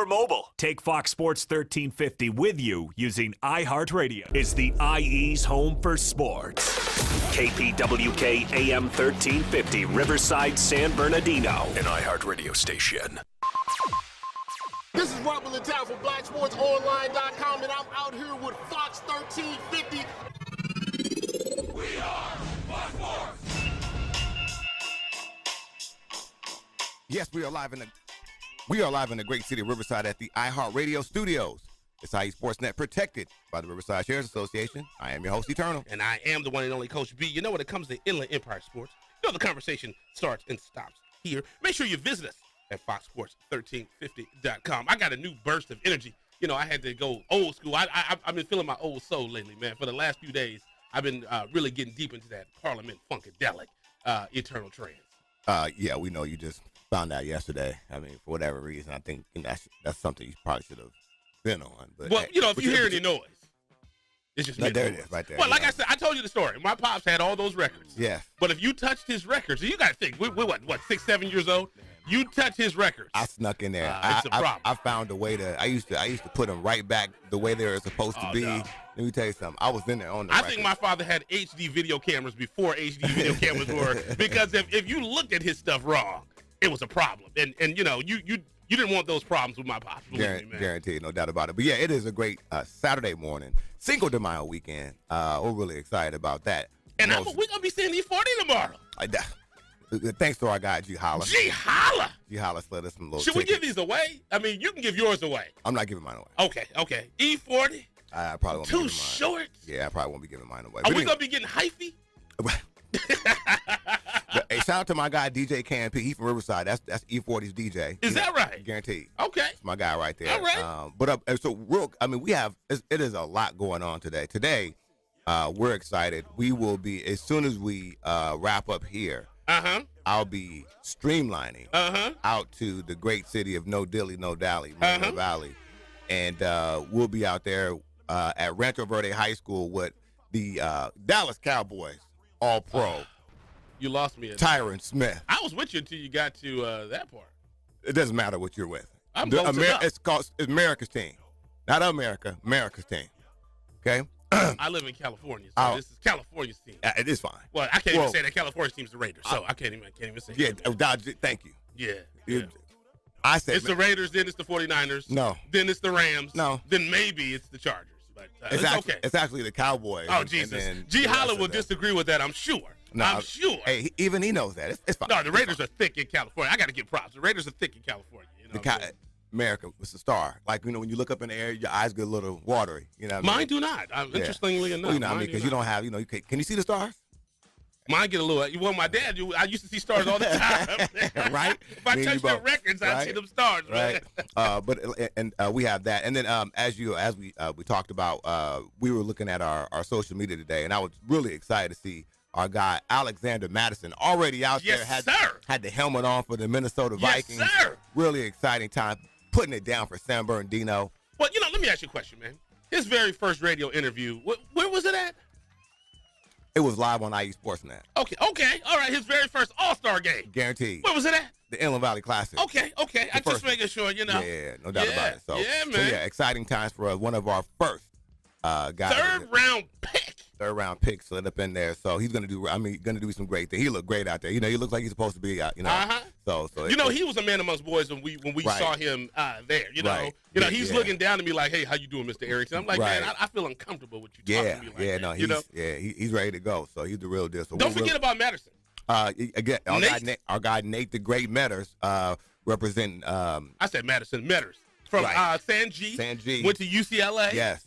or mobile. Take Fox Sports 1350 with you using iHeartRadio. It's the IE's home for sports. KPWK AM 1350, Riverside, San Bernardino, an iHeartRadio station. This is Robert Littell from BlackSportsOnline.com, and I'm out here with Fox 1350. We are Fox Sports. Yes, we are live in the great city of Riverside at the iHeartRadio studios. It's IE Sportsnet, protected by the Riverside Shares Association. I am your host, Eternal. And I am the one and only Coach B. You know, when it comes to Inland Empire Sports, you know the conversation starts and stops here. Make sure you visit us at FoxSports1350.com. I got a new burst of energy. You know, I had to go old school. I've been feeling my old soul lately, man. For the last few days, I've been really getting deep into that Parliament Funkadelic Eternal Trance. Yeah, we know you just found out yesterday. I mean, for whatever reason, I think that's something you probably should have been on. But well, you know, if you hear any noise, it's just no, there it is, right there. Well, like I said, I told you the story. My pops had all those records. Yeah. But if you touched his records, you got to think, we're what, 6, 7 years old? You touch his records. I snuck in there. It's a problem. I found a way to. I used to put them right back the way they were supposed to be. No. Let me tell you something. I was in there on the record. think my father had HD video cameras before HD video cameras were, because if you looked at his stuff wrong, it was a problem. And you know, you didn't want those problems with my pops. Believe me, man. Guaranteed, no doubt about it. But yeah, it is a great Saturday morning, Cinco de Mayo weekend. We're really excited about that. And we're gonna be seeing E40 tomorrow. Thanks to our guy G Holla. G Holla. G Holla slid us some little. Should we give these away? I mean, you can give yours away. I'm not giving mine away. Okay. E40. I probably won't be Too giving mine. short. Yeah, I probably won't be giving mine away. Are we gonna be getting hyphy? Hey, shout out to my guy DJ KMP. He's from Riverside. That's E40's DJ. Is that right? Guaranteed. Okay. That's my guy right there. All right. We have. It is a lot going on today. Today, we're excited. We will be, as soon as we wrap up here. I'll be streamlining out to the great city of No Dilly, No Dally, Moreno Valley, and we'll be out there at Rancho Verde High School with the Dallas Cowboys All-Pro. You lost me. Tyron Smith. I was with you until you got to that part. It doesn't matter what you're with. It's It's America's team, not America. America's team. Okay. I live in California, so this is California's team. It is fine. Well, I can't even say that California's team's the Raiders, so I can't even say that. Yeah, thank you. Yeah. I said it's the Raiders, then it's the 49ers. No. Then it's the Rams. No. Then maybe it's the Chargers. But it's okay. It's actually the Cowboys. Oh, Jesus. G. Holla will disagree with that, I'm sure. I'm sure. Hey, even he knows that. It's fine. No, the Raiders are thick in California. I got to give props. The Raiders are thick in California. You know America was the star. Like, you know, when you look up in the air, your eyes get a little watery. You know what I mean? Mine do not. Interestingly enough. Well, you know what I mean? Because you don't have, you know, can you see the stars? Mine get a little. Well, my dad, I used to see stars all the time. Right? If I touch the records, I see them stars. Right. We have that, and then as we talked about, we were looking at our social media today, and I was really excited to see our guy Alexander Madison already out there. Had the helmet on for the Minnesota Vikings. Yes, sir. Really exciting time, putting it down for San Bernardino. Well, you know, let me ask you a question, man. His very first radio interview, where was it at? It was live on IE Sportsnet. Okay, all right. His very first All-Star game. Guaranteed. Where was it at? The Inland Valley Classic. Okay. I just making sure, you know. Yeah, no doubt about it. So, man. So, exciting times for one of our first guys. Third round pick slid up in there. So he's gonna do some great things. He looked great out there. You know, he looks like he's supposed to be out, you know. So he was a man amongst boys when we saw him there. You know. He's looking down at me like, hey, how you doing, Mr. Arrington? I'm like, man, I feel uncomfortable with you talking to me like that. He's ready to go. So he's the real deal. So don't forget about Madison. Again, our guy Nate the Great Metters, representing. I said Madison Metters from San G. Went to UCLA. Yes.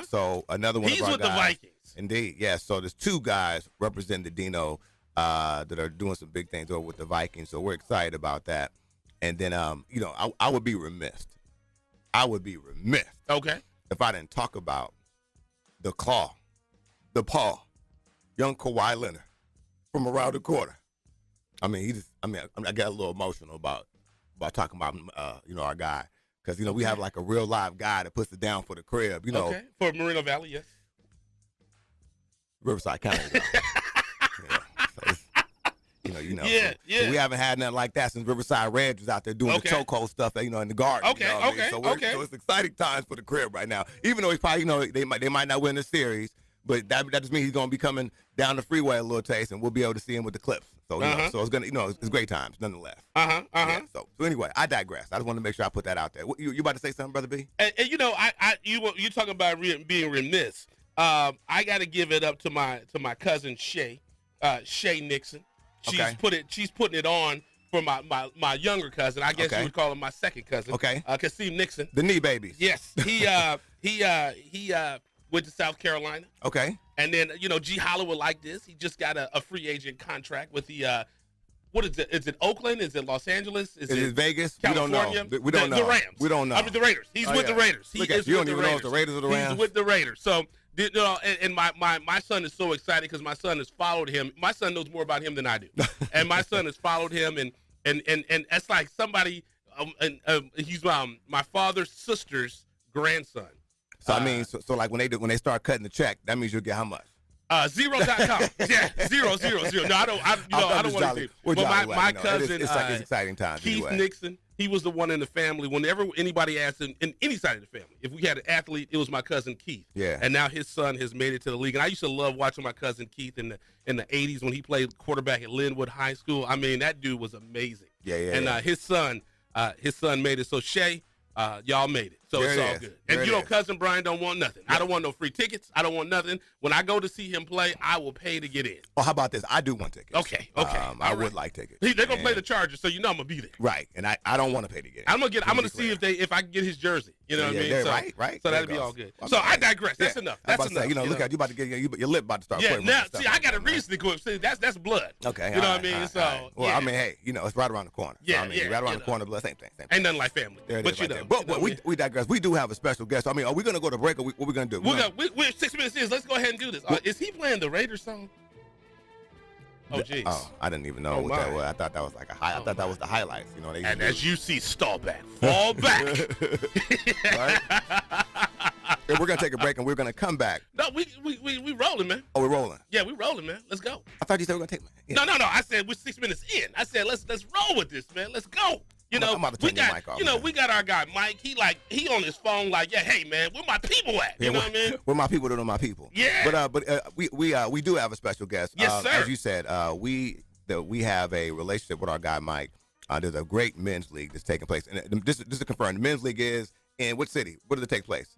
So another one. He's of our with guys. the Vikings. Indeed, yes. So there's two guys representing the Dino that are doing some big things over with the Vikings. So we're excited about that. And then, I would be remiss. Okay. If I didn't talk about the claw, the paw, young Kawhi Leonard from around the corner. I mean, I got a little emotional about talking about our guy, because we have like a real live guy that puts it down for the crib. Okay. For Moreno Valley, yes. Riverside County. Yeah. So we haven't had nothing like that since Riverside Reds was out there doing the chokehold stuff, in the garden. Okay, So it's exciting times for the crib right now. Even though he's probably, they might not win the series, but that just means he's gonna be coming down the freeway a little taste, and we'll be able to see him with the Clips. So so it's gonna, it's great times nonetheless. Yeah, so anyway, I digress. I just want to make sure I put that out there. You about to say something, Brother B? And you talking about being remiss. I got to give it up to my cousin Shay Nixon. She's putting it on for my younger cousin. I guess you would call him my second cousin. Okay. Kasim Nixon. The knee babies. Yes. He went to South Carolina. Okay. And then G Holler would like this. He just got a free agent contract with the what is it? Is it Oakland? Is it Los Angeles? Is it Vegas? California? We don't know. The Rams. We don't know. I mean the Raiders. He's with the Raiders. You don't even know if the Raiders or the Rams. He's with the Raiders. So and my son is so excited because my son has followed him. My son knows more about him than I do, and my son has followed him, and it's like somebody. He's my father's sister's grandson. So I mean, so like when they start cutting the check, that means you'll get how much? Zero.com. Yeah, 000. No, I don't want to. But my cousin, it's like it's exciting times. Keith Nixon, he was the one in the family. Whenever anybody asked him, in any side of the family, if we had an athlete, it was my cousin Keith. Yeah. And now his son has made it to the league. And I used to love watching my cousin Keith in the 80s when he played quarterback at Linwood High School. I mean, that dude was amazing. Yeah. And his son made it. So Shay, y'all made it. So it's all good. And cousin Brian don't want nothing. Yeah. I don't want no free tickets. I don't want nothing. When I go to see him play, I will pay to get in. Oh, how about this? I do want tickets. Okay. I would like tickets. They're gonna play the Chargers, so I'm gonna be there. Right, and I don't want to pay to get in. I'm gonna see if I can get his jersey. You know what I mean? So, right. So that'll be all good. So I digress. That's enough. That's enough. Look at you about to get your lip about to start. Yeah. Now, see, I got a reason to go. See, that's blood. Okay. You know what I mean? So. Well, I mean, hey, it's right around the corner. Yeah. Right around the corner, blood, same thing. Ain't nothing like family. But you know. But we digress. We do have a special guest. I mean, are we gonna go to break or what we gonna do? We're 6 minutes in. Let's go ahead and do this. Is he playing the Raiders song? Oh, jeez. Oh, I didn't even know what that was. I thought that was like a high. I thought that was the highlights. And as you see, stall back, fall back. Right? And we're gonna take a break and we're gonna come back. No, we rolling, man. Oh, we're rolling. Yeah, we rolling, man. Let's go. I thought you said we're gonna take. Yeah. No. I said we're 6 minutes in. I said let's roll with this, man. Let's go. I'm about to turn your mic off, we got our guy Mike. He on his phone like, yeah, hey man, where my people at? You know what I mean? Where my people don't know my people. Yeah. But we do have a special guest. Yes, sir. As you said, we have a relationship with our guy Mike. There's a great men's league that's taking place, and this is confirmed. The men's league is in what city? Where does it take place?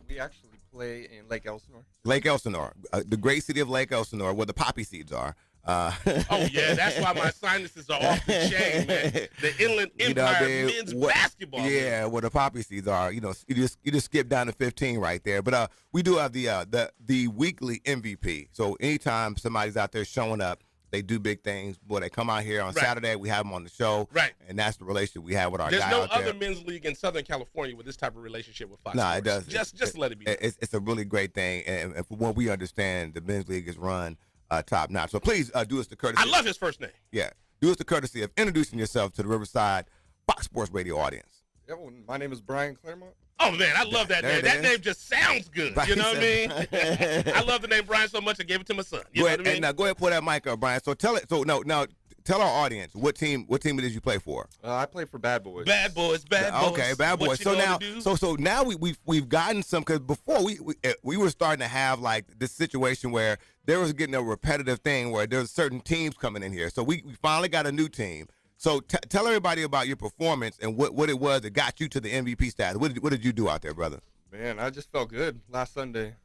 We actually play in Lake Elsinore. Lake Elsinore, the great city of Lake Elsinore, where the poppy seeds are. Oh yeah, that's why my sinuses are off the chain, man. The Inland Empire men's basketball. Yeah, where the poppy seeds are. You just skip down to 15 right there. But we do have the weekly MVP. So anytime somebody's out there showing up, they do big things. Boy, they come out here on Saturday. We have them on the show. Right. And that's the relationship we have with our guy out there. There's no other men's league in Southern California with this type of relationship with Fox Sports. It does. Just let it be. It's a really great thing. And from what we understand, the men's league is run top notch. So please do us the courtesy. I love his first name. Yeah. Do us the courtesy of introducing yourself to the Riverside Fox Sports Radio audience. Yeah, well, my name is Brian Claremont. Oh, man, I love that name. That name just sounds good. You know what I mean? I love the name Brian so much I gave it to my son. You know what I mean? And now go ahead and pull that mic up, Brian. So tell our audience what team it is you play for. I play for Bad Boys. Bad Boys. Okay, Bad Boys. So now we've gotten some, because before we were starting to have like this situation where there was getting a repetitive thing where there's certain teams coming in here. So we finally got a new team. So tell everybody about your performance and what it was that got you to the MVP status. What did you do out there, brother? Man, I just felt good last Sunday.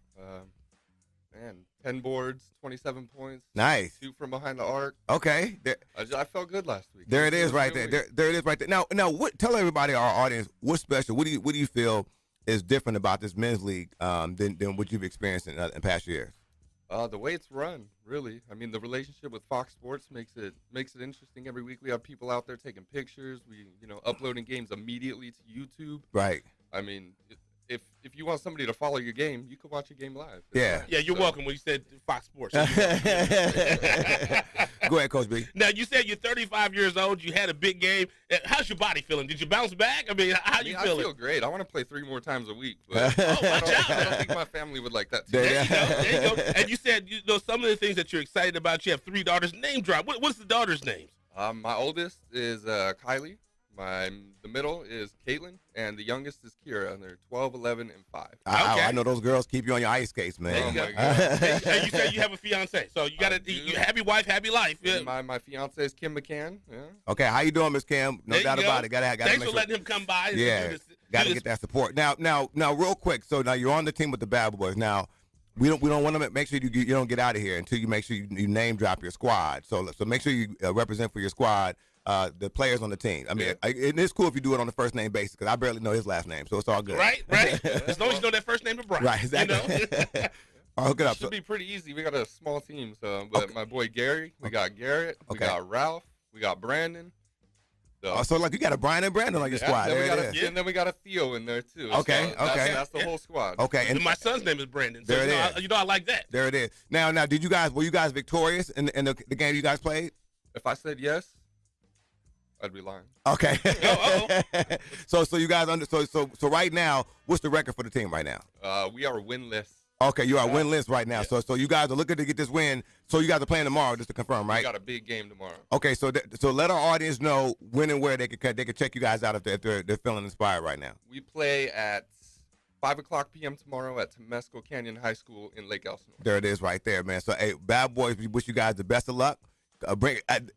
10 boards, 27 points. Nice. 2 from behind the arc. Okay. I felt good last week. There it is right there. There it is right there. Now, tell everybody, our audience, what's special. What do you feel is different about this men's league than what you've experienced in past years? The way it's run, really. I mean, the relationship with Fox Sports makes it interesting. Every week we have people out there taking pictures. We, uploading games immediately to YouTube. Right. I mean, if you want somebody to follow your game, you can watch your game live. Yeah. Yeah, you're welcome when you said Fox Sports. Go ahead, Coach B. Now, you said you're 35 years old. You had a big game. How's your body feeling? Did you bounce back? I mean, how you feeling? I feel great. I want to play 3 more times a week. But watch out. I don't think my family would like that too. There you go. And you said some of the things that you're excited about. You have 3 daughters. Name drop. What's the daughters' names? My oldest is Kylie. The middle is Caitlin, and the youngest is Kira, and they're 12, 11, and 5. I know those girls keep you on your ice skates, man. Oh, my God. And you said you have a fiance, so you got a happy wife, happy life. Yeah. My fiance is Kim McCann. Yeah. Okay, how you doing, Miss Kim? No doubt about it. Thanks for letting him come by. Yeah, got to get that support. Now, real quick. So now you're on the team with the Bad Boys. Now, we don't want to make sure you don't get out of here until you make sure you name drop your squad. So make sure you represent for your squad. The players on the team. I mean, it's cool if you do it on the first name basis because I barely know his last name, so it's all good. Right. As long as you know that first name is Brian. Right, exactly. You know? I'll hook it up. It should be pretty easy. We got a small team, but my boy Gary, we got Garrett, we got Ralph, we got Brandon. So like you got a Brian and Brandon on your squad. And then we got a Theo in there too. Okay, so that's the whole squad. Okay, and my son's name is Brandon. So there it is. I like that. There it is. Now, were you guys victorious in the game you guys played? If I said yes, I'd be lying. Okay. So you guys so right now, what's the record for the team right now? We are winless. Okay, you are winless right now. Yeah. So you guys are looking to get this win. So you guys are playing tomorrow, just to confirm, right? We got a big game tomorrow. Okay, so let our audience know when and where they could check you guys out if they're feeling inspired right now. We play at 5:00 p.m. tomorrow at Temesco Canyon High School in Lake Elsinore. There it is, right there, man. So hey, Bad Boys, we wish you guys the best of luck.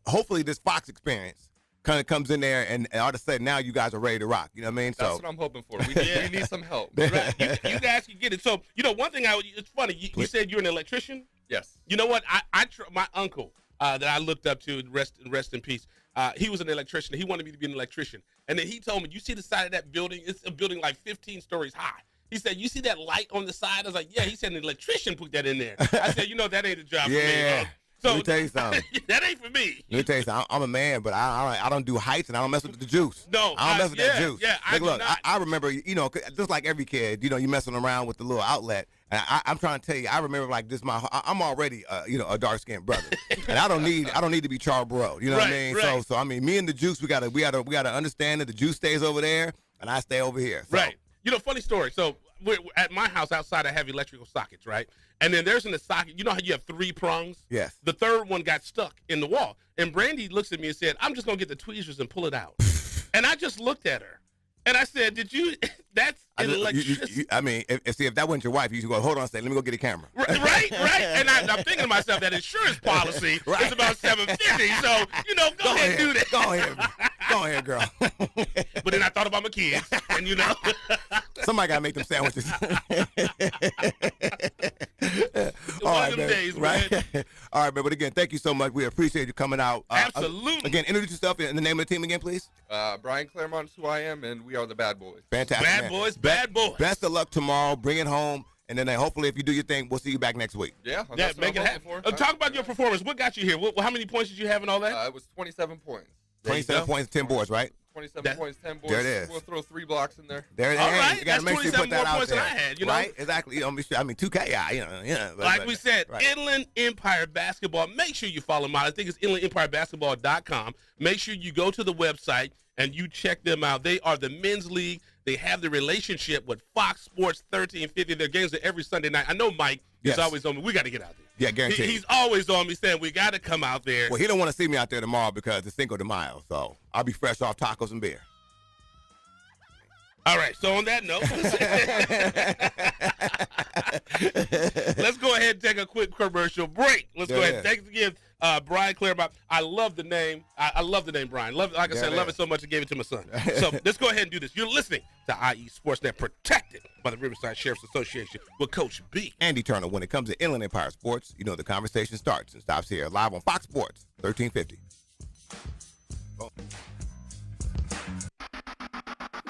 Hopefully this Fox experience kind of comes in there, and all of a sudden now you guys are ready to rock. You know what I mean? That's what I'm hoping for. We need some help. Right. You guys can get it. So one thing it's funny. You said you're an electrician. Yes. You know what? My uncle that I looked up to, rest in peace. He was an electrician. He wanted me to be an electrician, and then he told me, "You see the side of that building? It's a building like 15 stories high." He said, "You see that light on the side?" I was like, "Yeah." He said, "An electrician put that in there." I said, "That ain't a job for me." So let me tell you something. That ain't for me. Let me tell you something. I'm a man, but I don't do heights and I don't mess with the juice. No, I don't mess with that juice. Yeah, look, I remember, just like every kid, you messing around with the little outlet. And I'm trying to tell you, I remember like this. I'm already, a dark skinned brother, and I don't need to be Charbroiled. You know what I mean? Right. So I mean, me and the juice, we gotta understand that the juice stays over there, and I stay over here. So. Right. Funny story. So we're at my house outside, I have electrical sockets, right? And then there's in the socket, you know how you have 3 prongs? Yes. The third one got stuck in the wall. And Brandy looks at me and said, "I'm just going to get the tweezers and pull it out." And I just looked at her. And I said, that's an electricity. If that wasn't your wife, you should go, hold on a second, let me go get a camera. Right. And I'm thinking to myself, that insurance policy is about $750. So, go ahead and do that. Go ahead, girl. But then I thought about my kids. And, somebody got to make them sandwiches. One of them days, right? Man. All right, man. But again, thank you so much. We appreciate you coming out. Absolutely. Again, introduce yourself and the name of the team again, please. Brian Claremont is who I am, and we are the Bad Boys. Fantastic. Bad boys. Best of luck tomorrow. Bring it home. And then hopefully if you do your thing, we'll see you back next week. Yeah, make it happen. Talk about your performance. What got you here? How many points did you have and all that? It was 27 points. 27 points, 10 boards, right? 27 points, 10 boards. There it is. We'll throw 3 blocks in there. There it is. All right. You got to make sure you put that out points there. Than I had, Right? Exactly. 2K, Like we said, right. Inland Empire Basketball. Make sure you follow them out. I think it's inlandempirebasketball.com. Make sure you go to the website and you check them out. They are the men's league. They have the relationship with Fox Sports 1350. Their games are every Sunday night. I know Mike is always on me. We got to get out there. Yeah, guaranteed. He's always on me saying we got to come out there. Well, he don't want to see me out there tomorrow because it's Cinco de Mayo, so I'll be fresh off tacos and beer. All right, so on that note, let's go ahead and take a quick commercial break. Let's go ahead. Thanks again, Brian Claremont. I love the name. I love the name Brian. Like I said, I love it so much I gave it to my son. So let's go ahead and do this. You're listening to IE Sportsnet, protected by the Riverside Sheriff's Association with Coach B. Andy Turner. When it comes to Inland Empire Sports, the conversation starts and stops here, live on Fox Sports 1350. Oh.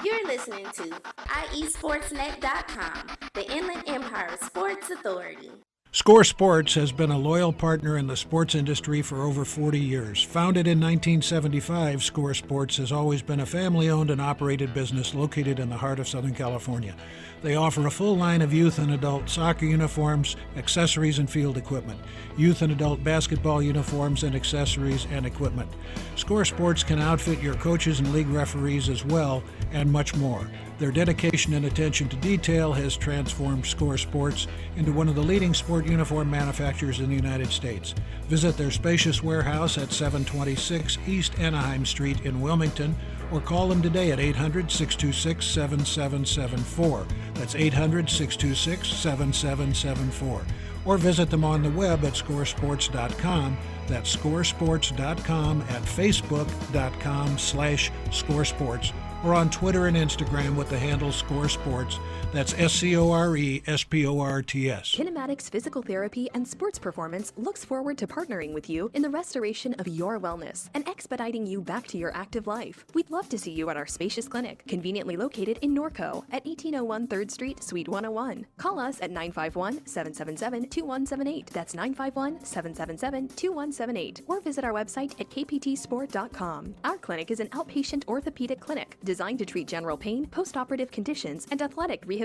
You're listening to IESportsnet.com, the Inland Empire Sports Authority. Score Sports has been a loyal partner in the sports industry for over 40 years. Founded in 1975, Score Sports has always been a family-owned and operated business located in the heart of Southern California. They offer a full line of youth and adult soccer uniforms, accessories, and field equipment, youth and adult basketball uniforms and accessories and equipment. Score Sports can outfit your coaches and league referees as well, and much more. Their dedication and attention to detail has transformed Score Sports into one of the leading sport uniform manufacturers in the United States. Visit their spacious warehouse at 726 East Anaheim Street in Wilmington, or call them today at 800-626-7774. That's 800-626-7774. Or visit them on the web at scoresports.com. That's scoresports.com, at facebook.com/scoresports, or on Twitter and Instagram with the handle Score Sports. That's SCORESPORTS. Kinematics Physical Therapy and Sports Performance looks forward to partnering with you in the restoration of your wellness and expediting you back to your active life. We'd love to see you at our spacious clinic, conveniently located in Norco at 1801 3rd Street, Suite 101. Call us at 951-777-2178. That's 951-777-2178. Or visit our website at kptsport.com. Our clinic is an outpatient orthopedic clinic designed to treat general pain, post-operative conditions, and athletic rehabilitation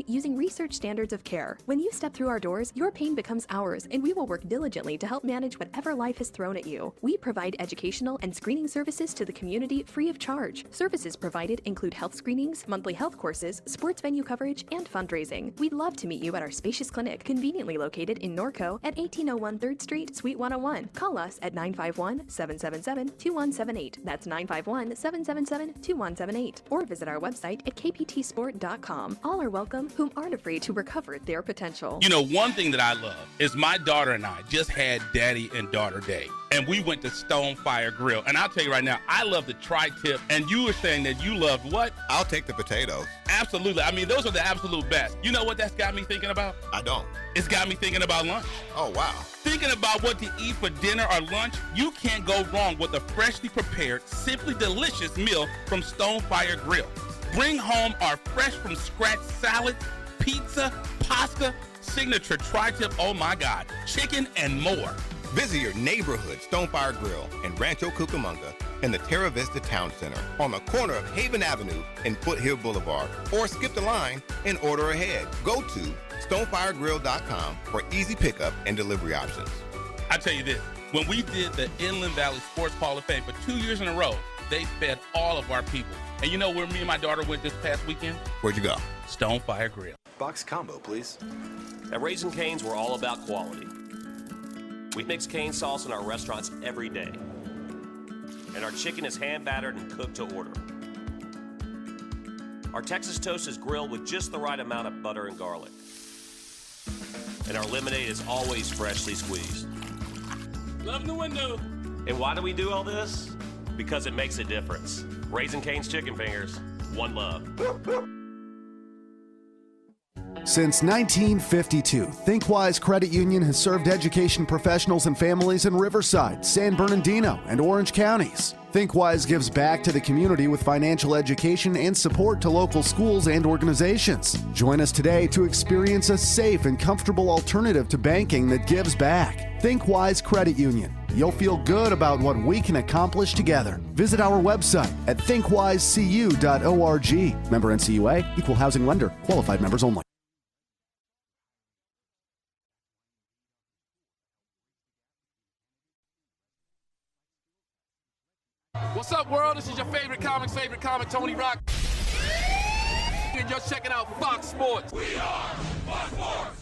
using research standards of care. When you step through our doors, your pain becomes ours, and we will work diligently to help manage whatever life has thrown at you. We provide educational and screening services to the community free of charge. Services provided include health screenings, monthly health courses, sports venue coverage, and fundraising. We'd love to meet you at our spacious clinic, conveniently located in Norco at 1801 3rd Street, Suite 101. Call us at 951-777-2178. That's 951-777-2178. Or visit our website at kptsport.com. All are welcome whom aren't afraid to recover their potential. You know, one thing that I love is my daughter and I just had Daddy and Daughter Day. And we went to Stonefire Grill. And I'll tell you right now, I love the tri-tip. And you were saying that you loved what? I'll take the potatoes. Absolutely. I mean, those are the absolute best. You know what that's got me thinking about? I don't. It's got me thinking about lunch. Oh, wow. Thinking about what to eat for dinner or lunch, you can't go wrong with a freshly prepared, simply delicious meal from Stonefire Grill. Bring home our fresh from scratch salad, pizza, pasta, signature tri-tip, oh my God, chicken and more. Visit your neighborhood Stonefire Grill in Rancho Cucamonga in the Terra Vista Town Center on the corner of Haven Avenue and Foothill Boulevard, or skip the line and order ahead. Go to stonefiregrill.com for easy pickup and delivery options. I tell you this, when we did the Inland Valley Sports Hall of Fame for 2 years in a row, they fed all of our people. And you know where me and my daughter went this past weekend? Where'd you go? Stonefire Grill. Box combo, please. At Raising Cane's, we're all about quality. We mix cane sauce in our restaurants every day. And our chicken is hand battered and cooked to order. Our Texas toast is grilled with just the right amount of butter and garlic. And our lemonade is always freshly squeezed. Love the window. And why do we do all this? Because it makes a difference. Raising Cane's Chicken Fingers, one love. Since 1952, ThinkWise Credit Union has served education professionals and families in Riverside, San Bernardino, and Orange counties. ThinkWise gives back to the community with financial education and support to local schools and organizations. Join us today to experience a safe and comfortable alternative to banking that gives back. ThinkWise Credit Union. You'll feel good about what we can accomplish together. Visit our website at thinkwisecu.org. Member NCUA, Equal Housing Lender, qualified members only. What's up, world? This is your favorite comic, Tony Rock. And you're checking out Fox Sports. We are Fox Sports.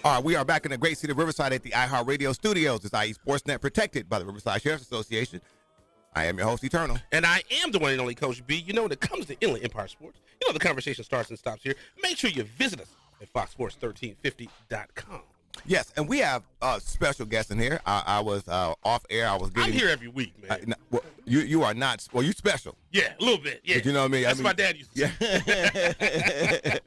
All right, we are back in the great city of Riverside at the iHeartRadio studios. It's IE Sportsnet, protected by the Riverside Sheriff's Association. I am your host, Eternal. And I am the one and only Coach B. You know, when it comes to Inland Empire Sports, you know the conversation starts and stops here. Make sure you visit us at foxsports1350.com. Yes, and we have special guests in here. I was off air. I'm here every week, man. Well, you are not. Well, you special. Yeah, a little bit. Yeah, but you know what I mean. That's my dad used to say.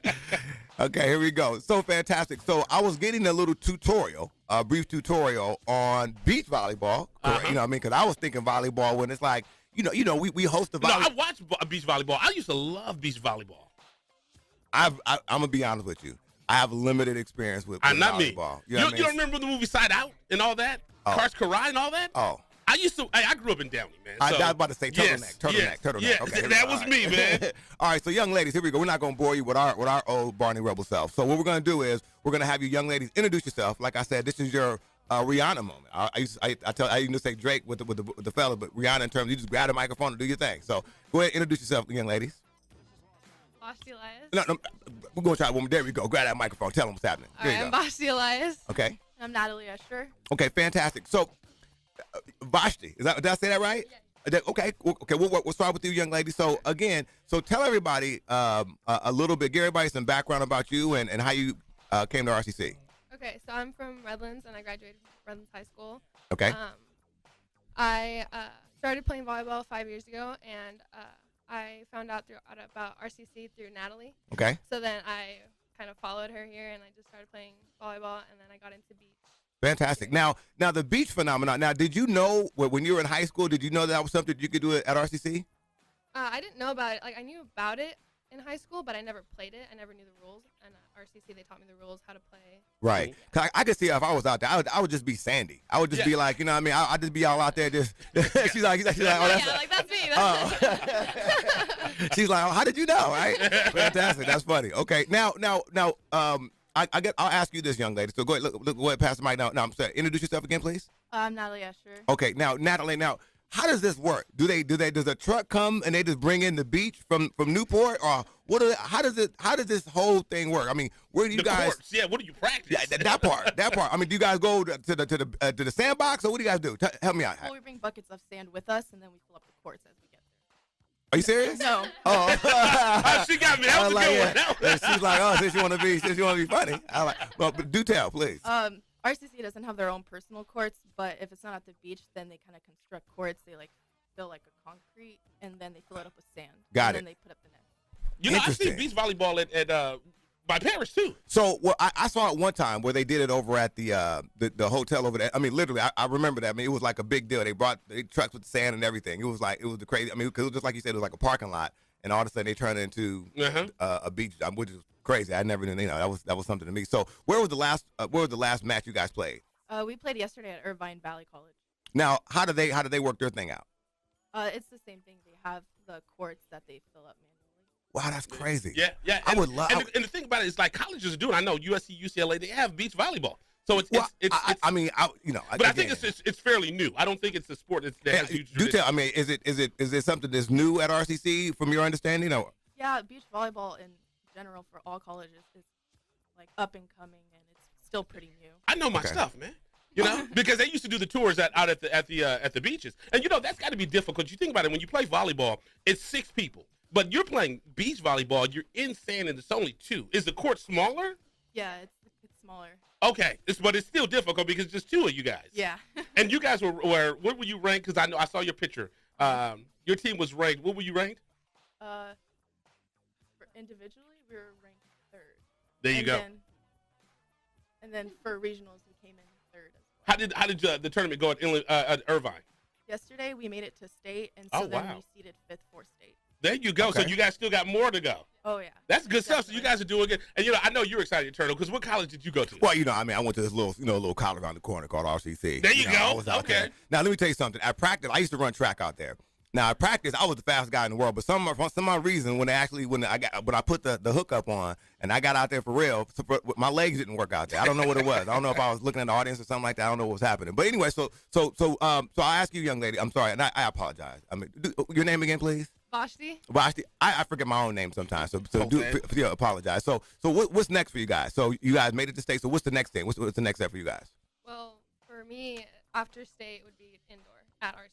Okay, here we go. So fantastic. So I was getting a little tutorial, a brief tutorial on beach volleyball. You know what I mean? Because I was thinking volleyball when it's like, we host the volleyball. No, I watch beach volleyball. I used to love beach volleyball. I'm gonna be honest with you. I have limited experience with not volleyball. Me. You don't remember the movie Side Out and all that? Cars Karai and all that? Oh. I grew up in Downey, man. So, I was about to say turtleneck. Yes, okay, that was me, man. All right, so young ladies, here we go. We're not going to bore you with our old Barney Rebel self. So what we're going to do is we're going to have you young ladies introduce yourself. Like I said, this is your Rihanna moment. I used to say Drake with the fella, but Rihanna in terms you just grab the microphone and do your thing. So go ahead, introduce yourself, young ladies. Vashti Elias. No, we're going to try one more. There we go. Grab that microphone. Tell them what's happening. All right, I'm Vashti Elias. Okay. I'm Natalie Escher. Okay, fantastic. So, Vashti, did I say that right? Yeah. Okay. We'll start with you, young lady. So, again, tell everybody a little bit, give everybody some background about you and how you came to RCC. Okay, so I'm from Redlands, and I graduated from Redlands High School. Okay. I started playing volleyball 5 years ago, and I found out about RCC through Natalie. Okay. So then I kind of followed her here, and I just started playing volleyball, and then I got into beach. Fantastic. Now the beach phenomenon. Now, did you know when you were in high school? Did you know that was something you could do at RCC? I didn't know about it. Like I knew about it in high school, but I never played it. I never knew the rules. And RCC, they taught me the rules, how to play. Right. Cause I could see if I was out there, I would just be Sandy. I would just be like, you know what I mean? I'd just be all out there just. she's like, oh, that's like that's me. That's she's like, oh, how did you know? Right. Fantastic. That's funny. Okay. Now. I'll ask you this, young lady. So go ahead, go ahead, pass the mic now. No, I'm sorry. Introduce yourself again, please. I'm Natalie Escher. Okay, now Natalie, how does this work? Does a truck come and they just bring in the beach from Newport, or how does this whole thing work? I mean, where do you guys? Courts. Yeah, what do you practice? Yeah, that part. I mean, do you guys go to the sandbox, or what do you guys do? Help me out. Well, we bring buckets of sand with us, and then we fill up the courts as we get there. Are you serious? No. Oh, she got me. That was a good one. She's like, oh, since you want to be funny. I like. Well, but do tell, please. RCC doesn't have their own personal courts, but if it's not at the beach, then they kind of construct courts. They fill like a concrete, and then they fill it up with sand. Got it. And then they put up the net. You know, I see beach volleyball at my parents too. So, I saw it one time where they did it over at the hotel over there. I mean, literally, I remember that. I mean, it was like a big deal. They brought trucks with sand and everything. It was the crazy. I mean, because it was just like you said, it was like a parking lot, and all of a sudden they turned it into a beach, which is crazy. I never knew. That was something to me. So, where was the last match you guys played? We played yesterday at Irvine Valley College. Now, how do they work their thing out? It's the same thing. They have the courts that they fill up manually. Wow, that's crazy. Yeah. I would love. And the thing about it is, like, colleges are doing. I know USC, UCLA, they have beach volleyball. So it's. I mean, but I think it's fairly new. I don't think it's a sport that has huge. Do tell. I mean, is it something that's new at RCC from your understanding? Or? Yeah, beach volleyball in general for all colleges is like up and coming, and it's still pretty new. I know my stuff, man. You know, because they used to do the tours out at the beaches, and that's got to be difficult. You think about it, when you play volleyball, it's 6 people. But you're playing beach volleyball. You're in sand, and it's only 2. Is the court smaller? Yeah, it's smaller. Okay, but it's still difficult because it's just 2 of you guys. Yeah. And you guys were what were you ranked? Because I saw your picture. Your team was ranked. What were you ranked? For individually, we were ranked 3rd. There you go. And then for regionals, we came in 3rd as well. How did the tournament go at Irvine? Yesterday, we made it to state, and so then we seeded 5th for state. There you go. Okay. So you guys still got more to go. Oh, yeah. That's good stuff. So you guys are doing good. And, I know you're excited, Turtle, because what college did you go to? Well, I mean, I went to this little college around the corner called RCC. There you go. I was out there. Now, let me tell you something. At practice, I used to run track out there. Now, at practice, I was the fastest guy in the world, but for some reason, when I put the hookup on and I got out there for real, my legs didn't work out there. I don't know what it was. I don't know if I was looking at the audience or something like that. I don't know what was happening. But anyway, so I ask you, young lady, I'm sorry, and I apologize. I mean, your name again, please? Vashti. I forget my own name sometimes, so apologize. So what's next for you guys? So you guys made it to state. So what's the next thing? What's the next step for you guys? Well, for me, after state would be indoor at RCC.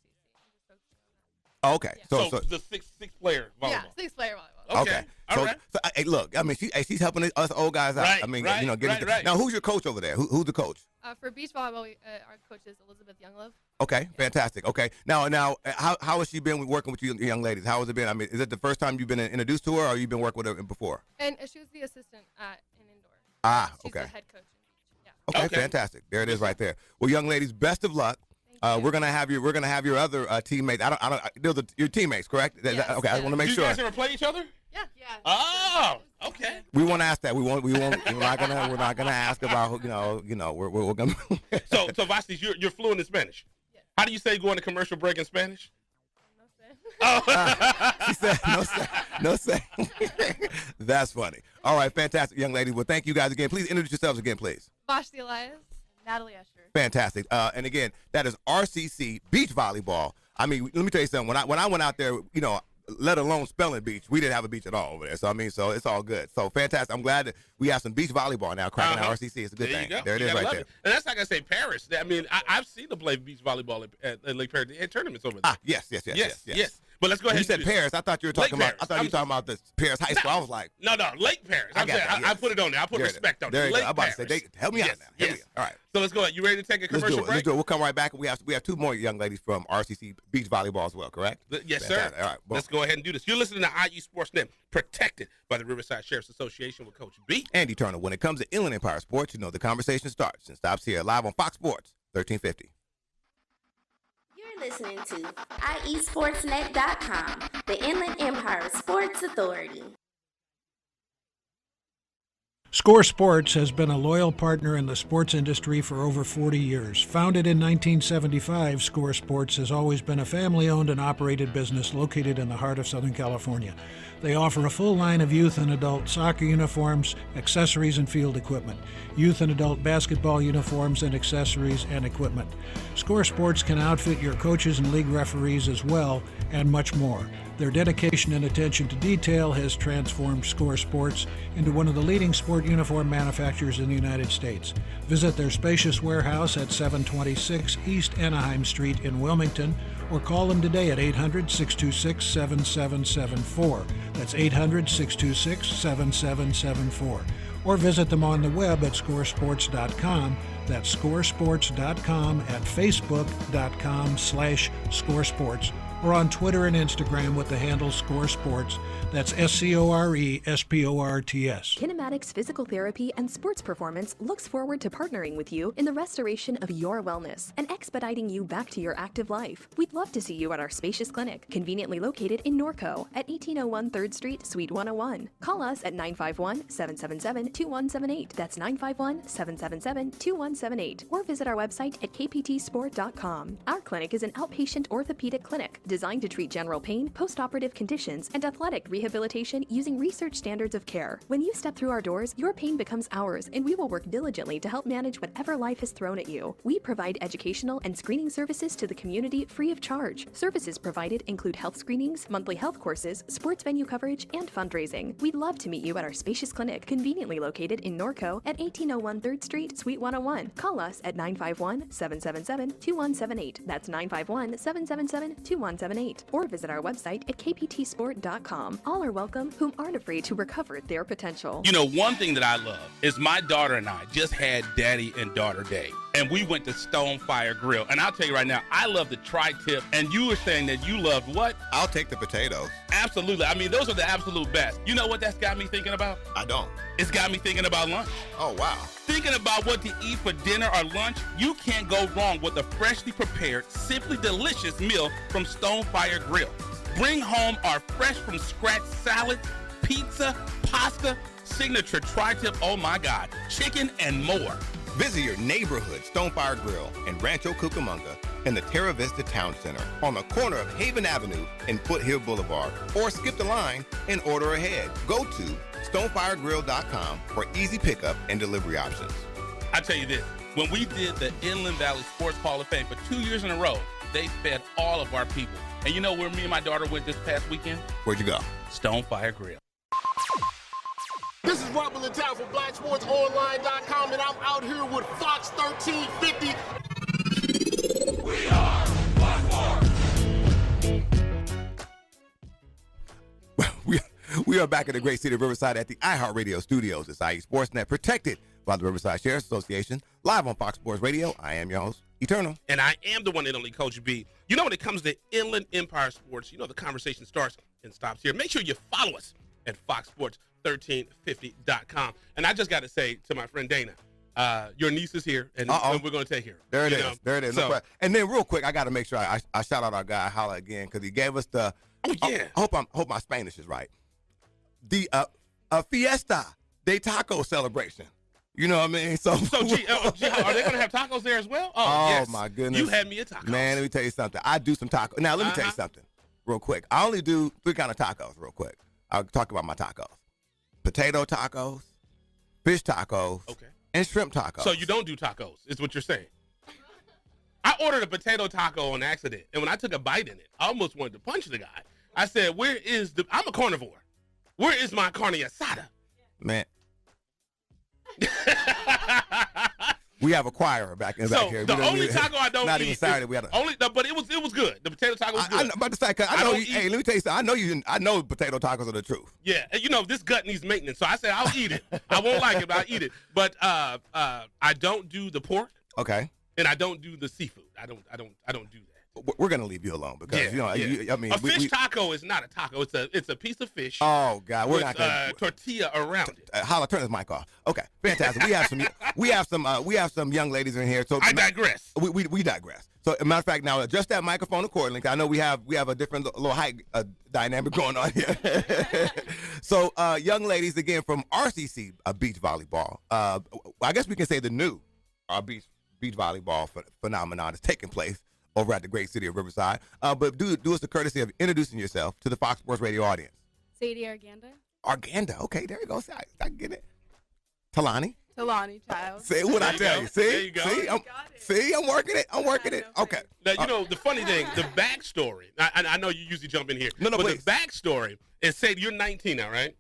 Oh, okay. Yeah. So the six player volleyball. Yeah, 6-player volleyball. Okay. All right. So hey, look, I mean, she's helping us old guys out. Right, I mean, right. Now, who's your coach over there? Who's the coach? For beach volleyball, our coach is Elizabeth Younglove. Okay, fantastic. Okay, now, how has she been working with you young ladies? How has it been? I mean, is it the first time you've been introduced to her, or you've been working with her before? And she was the assistant in indoor. She's the head coach in beach. Yeah. Okay, fantastic. There it is, right there. Well, young ladies, best of luck. We're gonna have your other teammates. Your teammates, correct? Yes, okay, I want to make sure. Do you guys ever play each other? Yeah. Oh, okay. We won't ask that. We're not gonna ask about we're gonna. So Vasti, you're fluent in Spanish. Yeah. How do you say going to commercial break in Spanish? No sé. She said no say. That's funny. All right, fantastic, young lady. Well, thank you guys again. Please introduce yourselves again, please. Vashti Elias. Natalie Escher. Fantastic. And again, that is RCC beach volleyball. I mean, let me tell you something. When I went out there, let alone spelling beach, we didn't have a beach at all over there. So so it's all good. So fantastic. I'm glad that we have some beach volleyball now cracking out RCC. It's a good thing. There it is right there. And that's like I say, Paris. I mean, I've seen them play beach volleyball at Lake Paris. They had tournaments over there. Yes. But let's go ahead. You said Paris. I thought you were talking about. I thought you were talking about the Paris High School. I was like, no, Lake Paris. I put it on there. I put respect on it. Lake I'm about to say, help me out now. Yes. All right. So let's go ahead. You ready to take a commercial break? Let's do it. We'll come right back. We have 2 more young ladies from RCC beach volleyball as well. Correct? Yes, fantastic. sir. All right. Let's go ahead and do this. You're listening to IE Sportsnet, protected by the Riverside Sheriff's Association with Coach B. Andy Turner. When it comes to Inland Empire Sports, the conversation starts and stops here live on Fox Sports 1350. You're listening to IESportsNet.com, the Inland Empire Sports Authority. Score Sports has been a loyal partner in the sports industry for over 40 years. Founded in 1975, Score Sports has always been a family-owned and operated business located in the heart of Southern California. They offer a full line of youth and adult soccer uniforms, accessories, and field equipment, youth and adult basketball uniforms and accessories and equipment. Score Sports can outfit your coaches and league referees as well, and much more. Their dedication and attention to detail has transformed Score Sports into one of the leading sport uniform manufacturers in the United States. Visit their spacious warehouse at 726 East Anaheim Street in Wilmington, or call them today at 800-626-7774. That's 800-626-7774. Or visit them on the web at scoresports.com. That's scoresports.com, at facebook.com/scoresports, or on Twitter and Instagram with the handle Score Sports. That's SCORESPORTS. Kinematics Physical Therapy and Sports Performance looks forward to partnering with you in the restoration of your wellness and expediting you back to your active life. We'd love to see you at our spacious clinic, conveniently located in Norco at 1801 3rd Street, Suite 101. Call us at 951-777-2178. That's 951-777-2178. Or visit our website at kptsport.com. Our clinic is an outpatient orthopedic clinic designed to treat general pain, post-operative conditions, and athletic rehabilitation using research standards of care. When you step through our doors, your pain becomes ours, and we will work diligently to help manage whatever life has thrown at you. We provide educational and screening services to the community free of charge. Services provided include health screenings, monthly health courses, sports venue coverage, and fundraising. We'd love to meet you at our spacious clinic, conveniently located in Norco at 1801 3rd Street, Suite 101. Call us at 951-777-2178. That's 951-777-2178. Or visit our website at kptsport.com. All are welcome whom aren't afraid to recover their potential. One thing that I love is my daughter and I just had Daddy and Daughter Day, and we went to Stonefire Grill. And I'll tell you right now, I love the tri-tip, and you were saying that you loved what? I'll take the potatoes. Absolutely. I mean, those are the absolute best. You know what that's got me thinking about? I don't. It's got me thinking about lunch. Oh, wow. Thinking about what to eat for dinner or lunch, you can't go wrong with a freshly prepared, simply delicious meal from Stonefire Grill. Bring home our fresh from scratch salads, pizza, pasta, signature tri-tip, oh my God, chicken and more. Visit your neighborhood Stonefire Grill in Rancho Cucamonga in the Terra Vista Town Center on the corner of Haven Avenue and Foothill Boulevard, or skip the line and order ahead. Go to stonefiregrill.com for easy pickup and delivery options. I tell you this, when we did the Inland Valley Sports Hall of Fame for 2 years in a row, they fed all of our people. And you know where me and my daughter went this past weekend? Where'd you go? Stonefire Grill. This is Rebel in town for BlackSportsOnline.com, and I'm out here with Fox 1350. We are Blackmore. We are back in the great city of Riverside at the iHeartRadio studios. It's IE Sportsnet, protected by the Riverside Sheriff's Association, live on Fox Sports Radio. I am your host, Eternal. And I am the one and only Coach B. When it comes to Inland Empire Sports, the conversation starts and stops here. Make sure you follow us at foxsports1350.com. And I just got to say to my friend Dana, your niece is here, and we're going to take her. There it is. There it is. So, and then real quick, I got to make sure I shout out our guy, Holla, again, because he gave us the, oh, yeah. I hope my Spanish is right. the Fiesta de Taco celebration. You know what I mean? So G, are they going to have tacos there as well? Oh, yes. my goodness. You had me a taco. Man, let me tell you something. I do some tacos. Now, let me tell you something real quick. I only do 3 kind of tacos real quick. I'll talk about my tacos. Potato tacos, fish tacos, and shrimp tacos. So you don't do tacos, is what you're saying. I ordered a potato taco on accident, and when I took a bite in it, I almost wanted to punch the guy. I said, I'm a carnivore. Where is my carne asada? Man. We have a choir back here. The only taco I don't not eat even Saturday. We had but it was good. The potato taco was good. I'm about to say, cause I know. Hey, let me tell you something. I know potato tacos are the truth. Yeah, and this gut needs maintenance, so I said I'll eat it. I won't like it, but I'll eat it. But I don't do the pork. Okay. And I don't do the seafood. I don't do that. We're gonna leave you alone because a fish taco is not a taco. It's a piece of fish. Oh God, we're not gonna tortilla around it. Holla, turn this mic off. Okay, fantastic. We have some young ladies in here. So I digress. We digress. So, as a matter of fact, now adjust that microphone accordingly. Cause I know we have a different little height dynamic going on here. So, young ladies again from RCC beach volleyball. I guess we can say the new beach volleyball phenomenon is taking place over at the great city of Riverside. But do us the courtesy of introducing yourself to the Fox Sports Radio audience. Sadie Arganda. Arganda. Okay, there you go. I get it. Talani, child. See what I tell you. See? There you go. I'm working it. Okay. Now, the funny thing, the backstory, I know you usually jump in here. No, but please. The backstory is, Sadie, you're 19 now, right?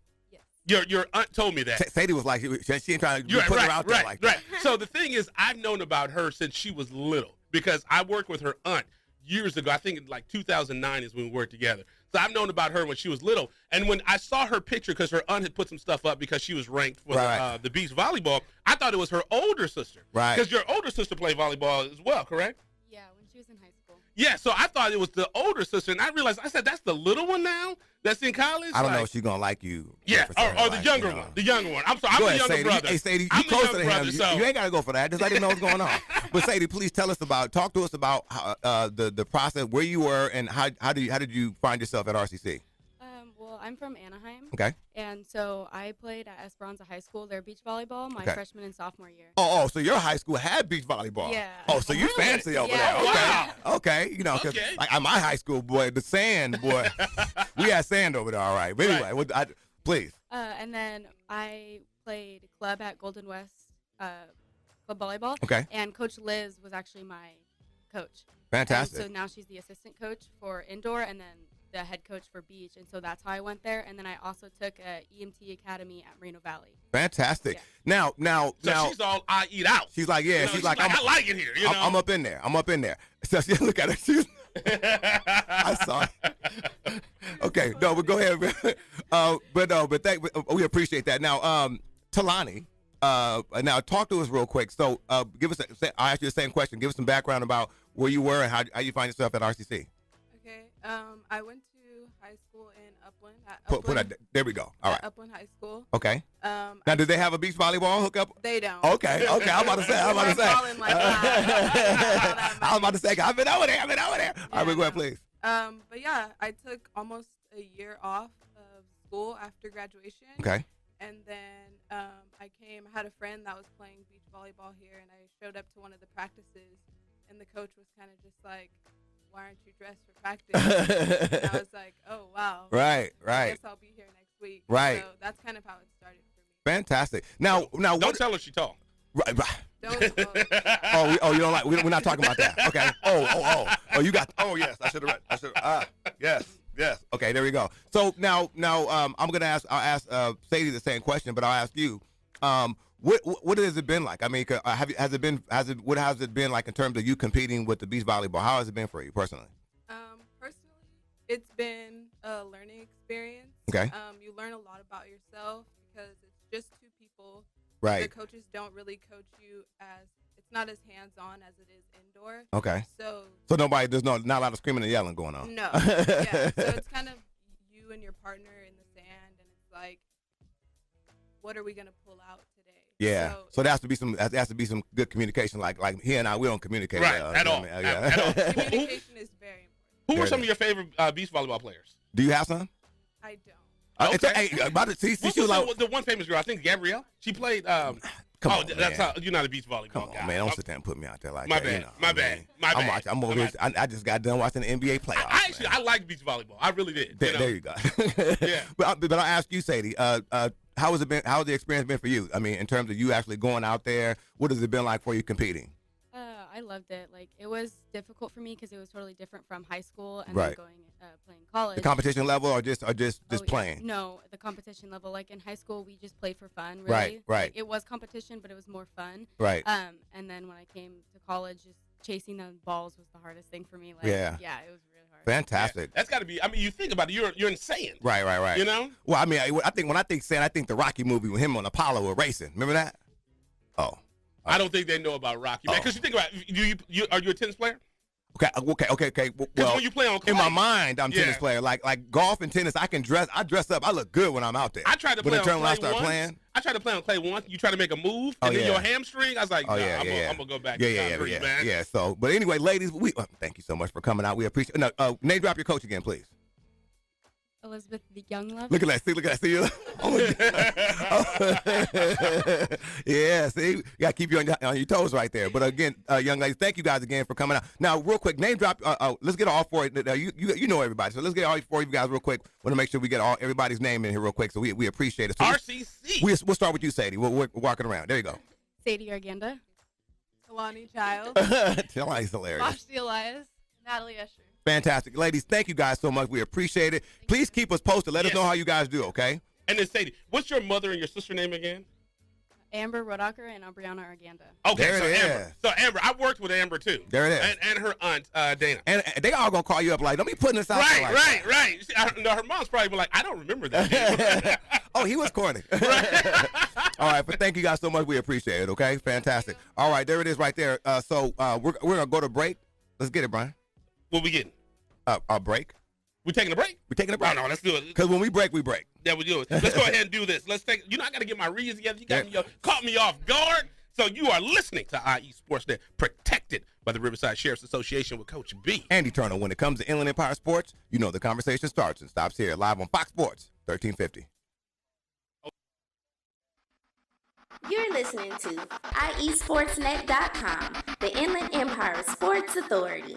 Yes. Your aunt told me that. Sadie was like, she ain't trying to put her out there like that. Right. So the thing is, I've known about her since she was little because I worked with her aunt years ago. I think like 2009 is when we worked together. So I've known about her when she was little. And when I saw her picture, because her aunt had put some stuff up because she was ranked for the beach volleyball, I thought it was her older sister. Right. Because your older sister played volleyball as well, correct? Yeah, when she was in high school. Yeah, so I thought it was the older sister, and I realized, I said, that's the little one now that's in college? I don't know if she's going to like you. Yeah, or the younger one. The younger one. I'm sorry, I'm the younger Sadie. brother. Hey, Sadie, I'm you closer to him. Brother, you ain't got to go for that. Just let him know what's going on. But Sadie, please talk to us about how, the process, where you were, and how did you find yourself at RCC? Well, I'm from Anaheim. Okay. And so I played at Esperanza High School, their beach volleyball, my freshman and sophomore year. Oh, so your high school had beach volleyball. Yeah. Oh, so you fancy over there. Okay. Wow. Okay. You know, because like at my high school, boy, the sand, boy, we had sand over there, all right. But anyway, please. And then I played club at Golden West club volleyball. Okay. And Coach Liz was actually my coach. Fantastic. And so now she's the assistant coach for indoor and then the head coach for beach. And so that's how I went there. And then I also took a EMT academy at Moreno Valley. Fantastic. Yeah. Now. So she's all, I eat out. She's like, yeah. She's like, I like it here. You know? I'm up in there. So look at her. I saw it. Okay. No, but go ahead. But we appreciate that. Now, Talani, now talk to us real quick. So I'll ask you the same question. Give us some background about where you were and how you find yourself at RCC. Okay. I went to high school in Upland. There we go. All right. Upland High School. Okay. Now, did they have a beach volleyball hookup? They don't. Okay. I'm about to say. I was about to say. I've been over there. All right, go ahead, please. But yeah, I took almost a year off of school after graduation. Okay. And then I had a friend that was playing beach volleyball here, and I showed up to one of the practices, and the coach was kind of just like, why aren't you dressed for practice? And I was like, oh, wow. Right. I guess I'll be here next week. Right. So that's kind of how it started for me. Fantastic. Now, don't tell her she tall. Right. Don't. You don't like, we're not talking about that. Okay. Oh, you got, yes, I should have read. Yes. Okay, there we go. So now, I'm going to I'll ask Sadie the same question, but I'll ask you, what has it been like? I mean, what has it been like in terms of you competing with the beach volleyball? How has it been for you personally? Personally, it's been a learning experience. Okay. You learn a lot about yourself because it's just two people. Right. The coaches don't really coach you it's not as hands-on as it is indoor. Okay. So there's not a lot of screaming and yelling going on. No. Yeah. So it's kind of you and your partner in the sand, and it's like, what are we gonna pull out today? Yeah. So there has to be some good communication. Like he and I, we don't communicate. Right. At all. At all. Communication is very important. Who are some of your favorite beach volleyball players? Do you have some? I don't. Okay. Hey, about to see, she was like, the one famous girl, I think Gabrielle. She played. Come on, that's man. how you're not a beach volleyball Come guy. on, man. Don't sit there and put me out there like My that. bad. You know, My bad. My I'm bad. watching. I'm over here. I just got done watching the NBA playoffs. I like beach volleyball. I really did. There you go. Yeah. But I'll ask you, Sadie. How has it been? How has the experience been for you? I mean, in terms of you actually going out there, what has it been like for you competing? I loved it. Like, it was difficult for me because it was totally different from high school and Right. then playing college. The competition level, or just playing? Yeah. No, the competition level. Like, in high school, we just played for fun, really. Right. Like, it was competition, but it was more fun. Right. And then when I came to college, just chasing those balls was the hardest thing for me. Like, Yeah. it was really hard. Fantastic. That's got to be. I mean, you think about it. You're in sand. Right. You know. Well, I mean, I think when I think sand, I think the Rocky movie with him on Apollo were racing. Remember that? Oh. I don't think they know about Rocky, man. Because you think about it, are you a tennis player? Okay. Well, when you play on clay, in my mind, I'm a tennis player. Like golf and tennis, I dress up. I look good when I'm out there. I tried to play on clay once. I tried to play on clay once. You try to make a move, and then your hamstring. I was like, I'm gonna go back. Yeah. So, but anyway, ladies, thank you so much for coming out. We appreciate. No, name drop your coach again, please. Elizabeth the Young Love. Look at that. See. Yeah, see, you got to keep you on your toes right there. But again, young ladies, thank you guys again for coming out. Now, real quick, name drop. Let's get all four. You know everybody, so let's get all four of you guys real quick. Want to make sure we get everybody's name in here real quick, so we appreciate it. So RCC. We'll start with you, Sadie. We're walking around. There you go. Sadie Arganda. Kalani Child. Kalani's hilarious. Vashti Elias. Natalie Escher. Fantastic. Ladies, thank you guys so much. We appreciate it. Please keep us posted. Let us know how you guys do, okay? And then Sadie, what's your mother and your sister name again? Amber Rodacker and Brianna Arganda. Okay, there so it Amber. is. So Amber, I worked with Amber too. There it is. And her aunt, Dana. And they all going to call you up like, don't be putting this out there like that. Right. Her mom's probably be like, I don't remember that. Oh, he was corny. All right, but thank you guys so much. We appreciate it, okay? Fantastic. All right, there it is right there. So we're going to go to break. Let's get it, Brian. What we getting? A break. We taking a break? We're taking a break. No, let's do it. Because when we break, we break. Yeah, we do it. Let's go ahead and do this. Let's take. I got to get my reads together. You caught me off guard. So you are listening to IE Sportsnet, protected by the Riverside Sheriff's Association with Coach B. Andy Turner. When it comes to Inland Empire Sports, you know the conversation starts and stops here, live on Fox Sports 1350. You're listening to IESportsNet.com, the Inland Empire Sports Authority.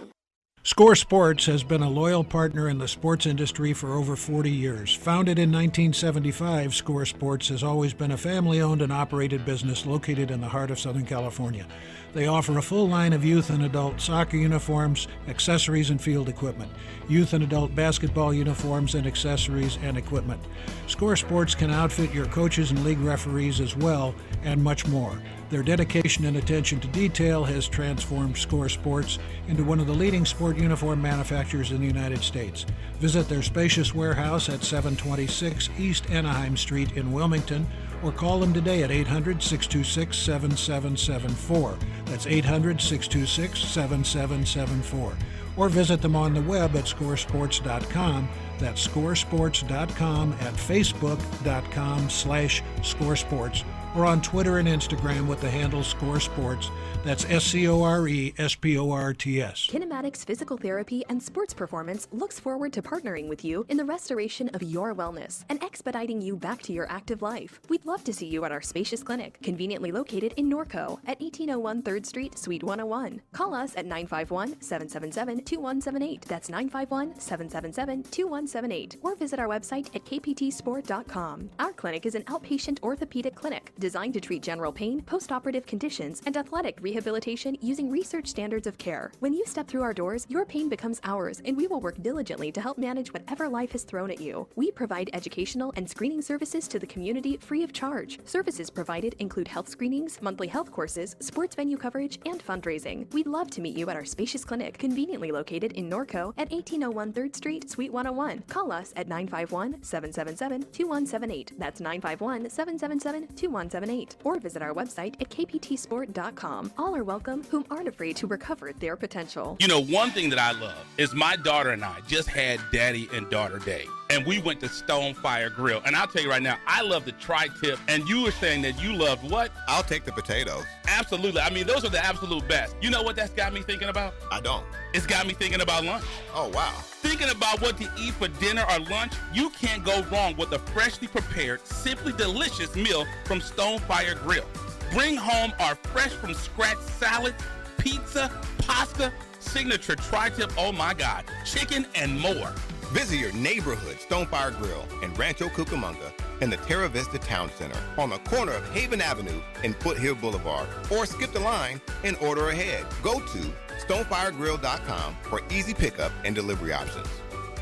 Score Sports has been a loyal partner in the sports industry for over 40 years. Founded in 1975, Score Sports has always been a family-owned and operated business located in the heart of Southern California. They offer a full line of youth and adult soccer uniforms, accessories, and field equipment, youth and adult basketball uniforms and accessories and equipment. Score Sports can outfit your coaches and league referees as well, and much more. Their dedication and attention to detail has transformed Score Sports into one of the leading sport uniform manufacturers in the United States. Visit their spacious warehouse at 726 East Anaheim Street in Wilmington, or call them today at 800-626-7774. That's 800-626-7774. Or visit them on the web at scoresports.com. That's scoresports.com, at facebook.com/scoresports, or on Twitter and Instagram with the handle Score Sports. That's SCORESPORTS. Kinematics Physical Therapy and Sports Performance looks forward to partnering with you in the restoration of your wellness and expediting you back to your active life. We'd love to see you at our spacious clinic, conveniently located in Norco at 1801 3rd Street, Suite 101. Call us at 951-777-2178. That's 951-777-2178. Or visit our website at kptsport.com. Our clinic is an outpatient orthopedic clinic designed to treat general pain, post-operative conditions, and athletic rehabilitation using research standards of care. When you step through our doors, your pain becomes ours, and we will work diligently to help manage whatever life has thrown at you. We provide educational and screening services to the community free of charge. Services provided include health screenings, monthly health courses, sports venue coverage, and fundraising. We'd love to meet you at our spacious clinic, conveniently located in Norco at 1801 3rd Street, Suite 101. Call us at 951-777-2178. That's 951-777-2178. Or visit our website at kptsport.com. All are welcome whom aren't afraid to recover their potential. You know, one thing that I love is my daughter and I just had Daddy and Daughter Day. and we went to Stonefire Grill. And I'll tell you right now, I love the tri-tip, and you were saying that you loved what? I'll take the potatoes. Absolutely. I mean, those are the absolute best. You know what that's got me thinking about? I don't. It's got me thinking about lunch. Oh, wow. Thinking about what to eat for dinner or lunch, you can't go wrong with a freshly prepared, simply delicious meal from Stonefire Grill. Bring home our fresh from scratch salad, pizza, pasta, signature tri-tip, oh my God, chicken and more. Visit your neighborhood Stonefire Grill in Rancho Cucamonga in the Terra Vista Town Center on the corner of Haven Avenue and Foothill Boulevard, or skip the line and order ahead. Go to stonefiregrill.com for easy pickup and delivery options.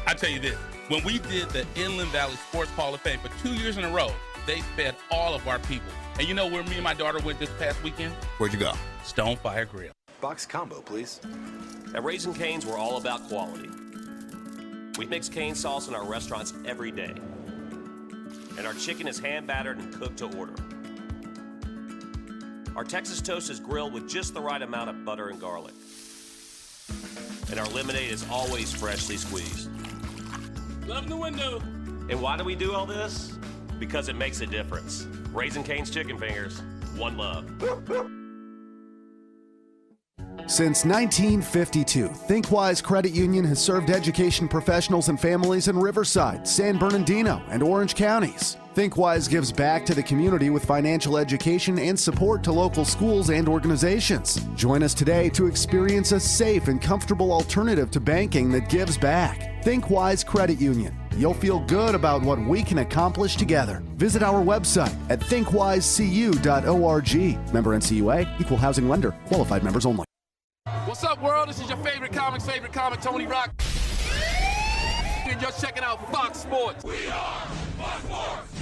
I tell you this, when we did the Inland Valley Sports Hall of Fame for 2 years in a row, they fed all of our people. And you know where me and my daughter went this past weekend? Where'd you go? Stonefire Grill. Box combo, please. At Raising Cane's, we're all about quality. We mix cane sauce in our restaurants every day. And our chicken is hand battered and cooked to order. Our Texas toast is grilled with just the right amount of butter and garlic. And our lemonade is always freshly squeezed. Love the window. And why do we do all this? Because it makes a difference. Raising Cane's Chicken Fingers, one love. Since 1952, ThinkWise Credit Union has served education professionals and families in Riverside, San Bernardino, and Orange counties. ThinkWise gives back to the community with financial education and support to local schools and organizations. Join us today to experience a safe and comfortable alternative to banking that gives back. ThinkWise Credit Union. You'll feel good about what we can accomplish together. Visit our website at thinkwisecu.org. Member NCUA, Equal Housing Lender, qualified members only. What's up, world? This is your favorite comic, Tony Rock. And you're checking out Fox Sports. We are Fox Sports.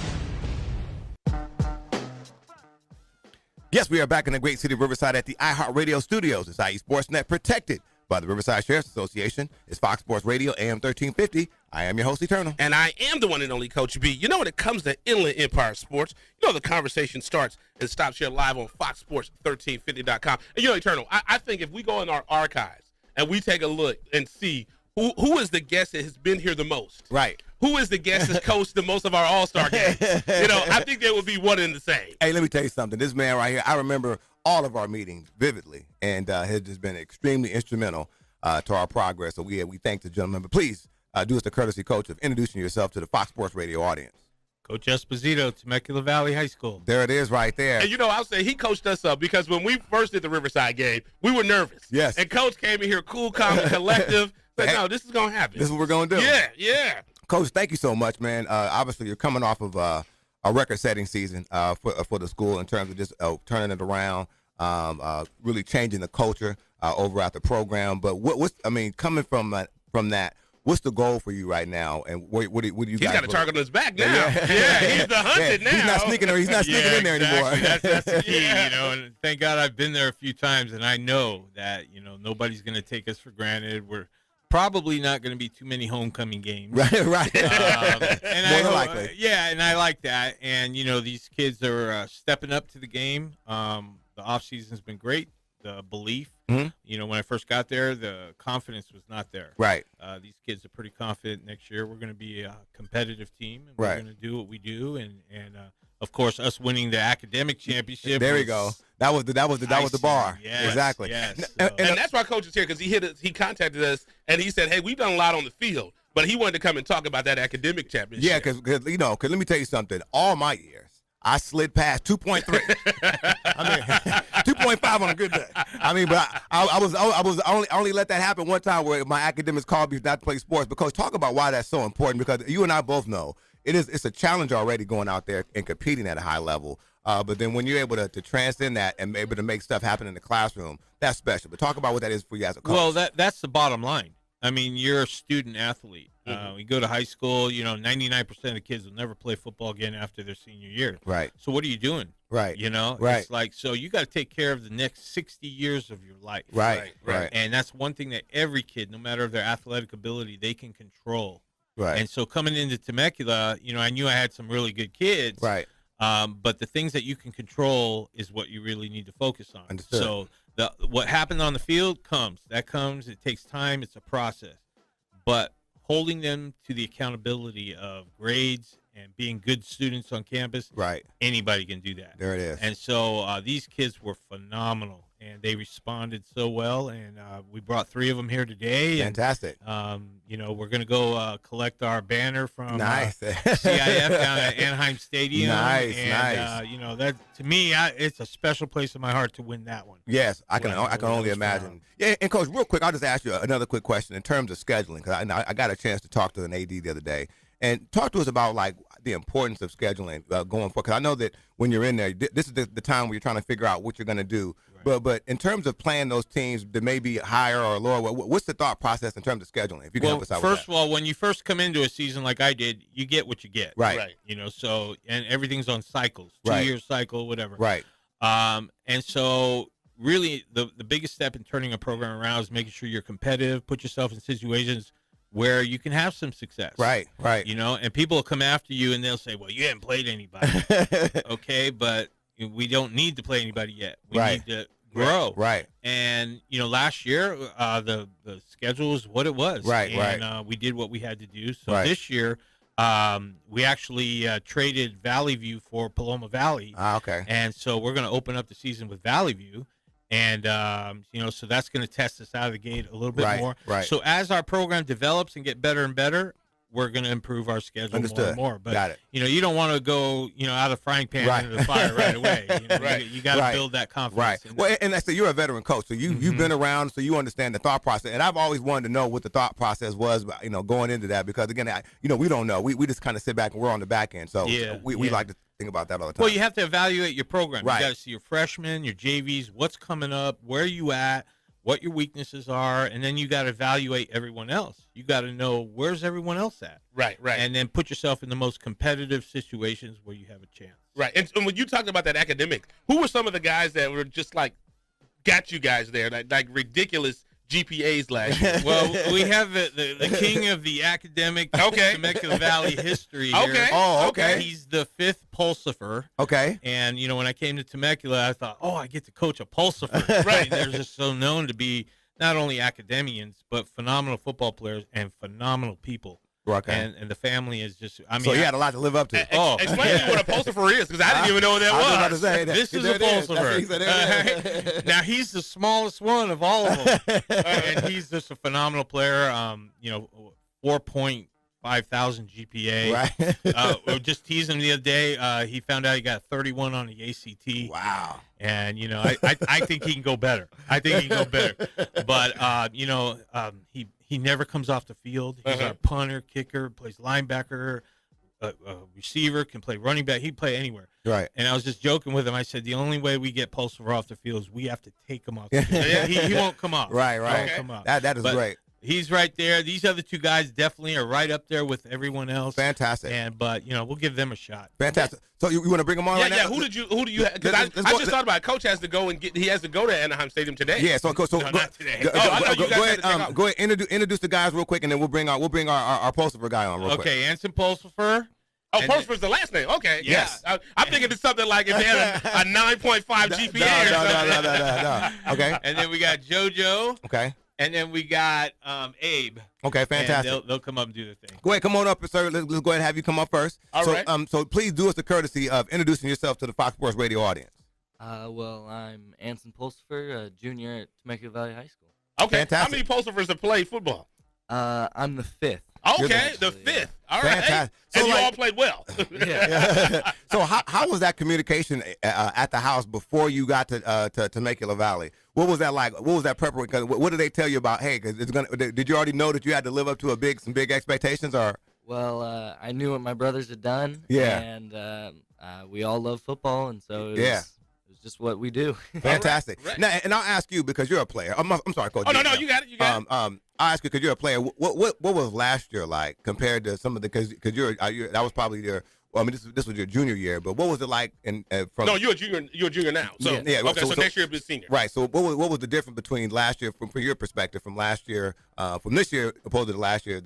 Yes, we are back in the great city of Riverside at the iHeartRadio studios. It's IE Sportsnet, protected by the Riverside Sheriff's Association. It's Fox Sports Radio, AM 1350. I am your host, Eternal. And I am the one and only Coach B. You know, when it comes to Inland Empire Sports, you know the conversation starts and stops here live on FoxSports1350.com. And you know, Eternal, I think if we go in our archives and we take a look and see who is the guest that has been here the most. Right. Who is the guest that's coached the most of our All-Star games? You know, I think they would be one and the same. Hey, let me tell you something. This man right here, I remember all of our meetings vividly, and has just been extremely instrumental to our progress. So we thank the gentleman. But please do us the courtesy, Coach, of introducing yourself to the Fox Sports Radio audience. Coach Esposito, Temecula Valley High School. There it is right there. And, you know, I'll say he coached us up because when we first did the Riverside game, we were nervous. Yes. And Coach came in here cool, calm, and collective. Said, no, this is going to happen. This is what we're going to do. Yeah, yeah. Coach, thank you so much, man. Obviously, you're coming off of a record-setting season for the school in terms of just turning it around, really changing the culture over at the program. But coming from that, what's the goal for you right now? And what do you guys? He's got a target on his back now. Yeah, he's the hunted now. He's not sneaking in there anymore. That's the key, you know. And thank God I've been there a few times, and I know that nobody's going to take us for granted. We're probably not going to be too many homecoming games. Right. And More than likely. Yeah, and I like that. And, these kids are stepping up to the game. The offseason's been great. The belief. Mm-hmm. When I first got there, the confidence was not there. Right. These kids are pretty confident next year. We're going to be a competitive team, and right. we're going to do what we do. And of course, us winning the academic championship. There we go. That was the bar. Yes, exactly. Yes. And that's why Coach is here, because he contacted us and he said, hey, we've done a lot on the field, but he wanted to come and talk about that academic championship. Yeah, because let me tell you something. All my years, I slid past 2.3. 2.5 on a good day. But I only let that happen one time where my academics called me not to play sports. Because talk about why that's so important. Because you and I both know it's a challenge already going out there and competing at a high level. But then when you're able to transcend that and able to make stuff happen in the classroom, that's special. But talk about what that is for you as a coach. Well, that's the bottom line. You're a student athlete. We go to high school, 99% of the kids will never play football again after their senior year. Right. So what are you doing? Right. Right. It's like, so you got to take care of the next 60 years of your life. Right. And that's one thing that every kid, no matter their athletic ability, they can control. Right. And so coming into Temecula, I knew I had some really good kids. Right. But the things that you can control is what you really need to focus on. Understood. So what happened on the field comes. It takes time. It's a process. But holding them to the accountability of grades and being good students on campus. Right. Anybody can do that. There it is. And so these kids were phenomenal, and they responded so well. And we brought 3 of them here today. Fantastic. And, we're going to go collect our banner from nice. CIF down at Anaheim Stadium. Nice, and, nice. That to me, it's a special place in my heart to win that one. Yes, I can only imagine. Yeah, and Coach, real quick, I'll just ask you another quick question in terms of scheduling, because I got a chance to talk to an AD the other day. And talk to us about, like, the importance of scheduling going forward. Because I know that when you're in there, this is the time where you're trying to figure out what you're going to do. Right. But in terms of playing those teams that may be higher or lower, what's the thought process in terms of scheduling? If you can help us out with that. First of all, when you first come into a season like I did, you get what you get. Right. So, and everything's on cycles, 2-year cycle, whatever. Right. And so really the biggest step in turning a program around is making sure you're competitive, put yourself in situations where you can have some success. Right. And people will come after you and they'll say, well, you haven't played anybody. Okay, but we don't need to play anybody yet. We need to grow. Right. And, last year, the schedule was what it was. Right, and we did what we had to do. So this year, we actually traded Valley View for Paloma Valley. Okay. And so we're going to open up the season with Valley View. And, so that's going to test us out of the gate a little bit more. Right. So as our program develops and get better and better, we're going to improve our schedule more and more. But, got it. You don't want to go, out of the frying pan into the fire right away. You got to build that confidence. Right. Well, and I say you're a veteran coach, so you've been around, so you understand the thought process. And I've always wanted to know what the thought process was, going into that, because again, we don't know. We just kind of sit back and we're on the back end. So we like to think about that all the time. Well, you have to evaluate your program. Right. You got to see your freshmen, your JVs, what's coming up, where you at, what your weaknesses are, and then you got to evaluate everyone else. You got to know where's everyone else at. Right. And then put yourself in the most competitive situations where you have a chance. Right. And when you talked about that academic, who were some of the guys that were just like got you guys there, like ridiculous GPAs last year? Well, we have the king of the academic Temecula Valley history here. Okay. Oh, okay. He's the 5th Pulsifer. Okay. And, when I came to Temecula, I thought, I get to coach a Pulsifer. Right. They're just so known to be not only academians, but phenomenal football players and phenomenal people. Okay. And the family is just, so you had a lot to live up to. Explain to me what a Pulsifer is, because I didn't even know what that was. I was about to say that. This is a Pulsifer. Now, he's the smallest one of all of them. And he's just a phenomenal player. 4,500 GPA. Right. We were just teasing him the other day. He found out he got 31 on the ACT. Wow. And, I think he can go better. But, he never comes off the field. He's our punter, kicker, plays linebacker, receiver, can play running back. He can play anywhere. Right. And I was just joking with him. I said, the only way we get Pulsifer off the field is we have to take him off the field. He won't come off. Right. He won't come off. That is great. He's right there. These other 2 guys definitely are right up there with everyone else. Fantastic. But we'll give them a shot. Fantastic. So you want to bring them on right now? Yeah. Who do you? Because I just thought about it. Coach has to go and he has to go to Anaheim Stadium today. Yeah. So not today. Go ahead. Go ahead. Introduce the guys real quick, and then we'll bring our Pulsifer guy on real quick. Okay. Anson Pulsifer. Oh, Pulsifer's the last name. Okay. Yes. I'm thinking it's something like if they had a 9.5 GPA. No. Okay. And then we got JoJo. Okay. And then we got Abe. Okay, fantastic. They'll come up and do their thing. Go ahead, come on up, sir. Let's go ahead and have you come up first. All right. So please do us the courtesy of introducing yourself to the Fox Sports Radio audience. Well, I'm Anson Pulsifer, a junior at Temecula Valley High School. Okay. Fantastic. How many Pulsifers have played football? I'm the 5th. Okay, the 5th. All right. Fantastic. So and you all played well. Yeah. So how was that communication at the house before you got to Temecula Valley? What was that like? What was that preparation? What did they tell you about? Hey, did you already know that you had to live up to some big expectations, or? Well, I knew what my brothers had done. Yeah. And we all love football, and so it was just what we do. Fantastic. Right. Now, and I'll ask you because you're a player. I'm sorry, Coach. Oh no, you got it. I'll ask you because you're a player. What was last year like compared to some of the because you're that was probably your. Well, I mean, this was your junior year, but what was it like? No, you're a junior. You're a junior now. So yeah. Okay, so next year will be senior. Right. So what was the difference between last year, from your perspective, from last year, from this year opposed to the last year?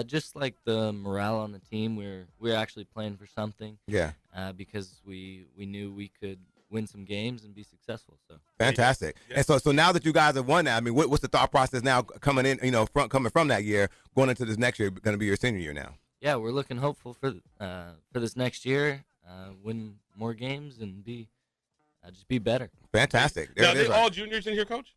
Just like the morale on the team, we're actually playing for something. Yeah. Because we knew we win some games and be successful. So fantastic. Yeah. And so now that you guys have won that, I mean, what's the thought process now coming in? Coming from that year, going into this next year, going to be your senior year now. Yeah, we're looking hopeful for this next year, win more games and just be better. Fantastic. Now, are they all juniors in here, Coach?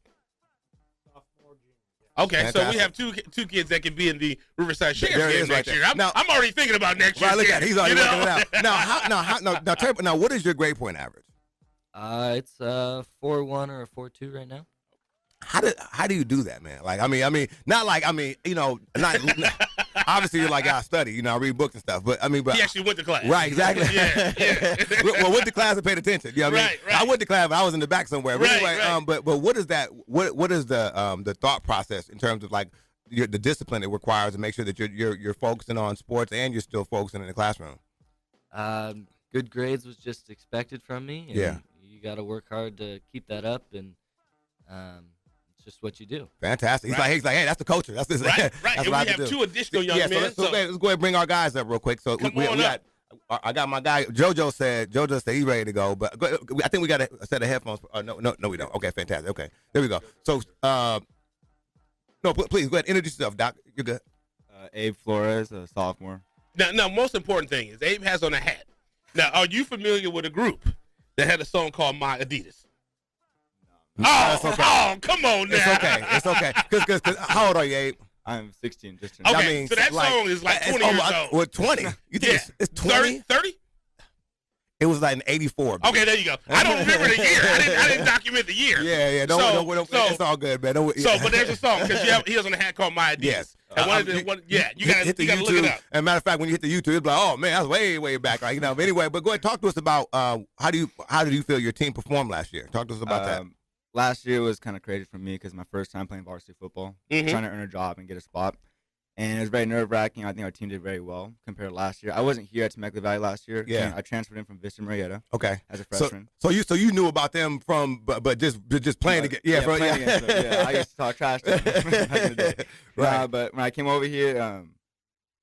Okay, fantastic. So we have two kids that can be in the Riverside Sheriff's game next year. I'm already thinking about next year. Right, look at it. He's already working it out. Now, what is your grade point average? It's 4.1 or a 4.2 right now. How do you do that, man? Like, I mean, not obviously you're like, I study, I read books and stuff, but he actually went to class. Right, exactly. Yeah. Well, went to class and paid attention. You know what I mean? Right. I went to class, but I was in the back somewhere. But right, anyway, but what is that? What is the thought process in terms of like the discipline it requires to make sure that you're focusing on sports and you're still focusing in the classroom? Good grades was just expected from me. And yeah. You got to work hard to keep that up, and just what you do. Fantastic. He's like, hey, that's the culture. That's this. Right. That's and we have two additional young men. Let's go ahead and bring our guys up real quick. So I got my guy. JoJo said he's ready to go, but I think we got a set of headphones. No, we don't. Okay, fantastic. Okay, there we go. So, no, please go ahead. Introduce yourself, Doc. You're good. Abe Flores, a sophomore. Now, most important thing is Abe has on a hat. Now, are you familiar with a group that had a song called My Adidas? Oh, come on now. It's okay. Because how old are you, Abe? I'm 16. Just okay, so that song is like 20 years old. Well, 20. You think it's 20? 30? It was like in 84. Okay, there you go. I don't remember the year. I didn't document the year. Yeah. Don't, it's all good, man. But there's a song because he has on a hat called My Adidas. Yes. And you gotta look it up. As a matter of fact, when you hit the YouTube, it's like, oh man, that's way back, right? But anyway, but go ahead, talk to us about how did you feel your team performed last year? Talk to us about that. Last year was kind of crazy for me because my first time playing varsity football, trying to earn a job and get a spot. And it was very nerve-wracking. I think our team did very well compared to last year. I wasn't here at Temecula Valley last year. Yeah. I transferred in from Vista Marietta. Okay. As a freshman. So you knew about them from, but just playing against. Playing against them. Yeah, I used to talk trash to them back in the day. Right. But when I came over here,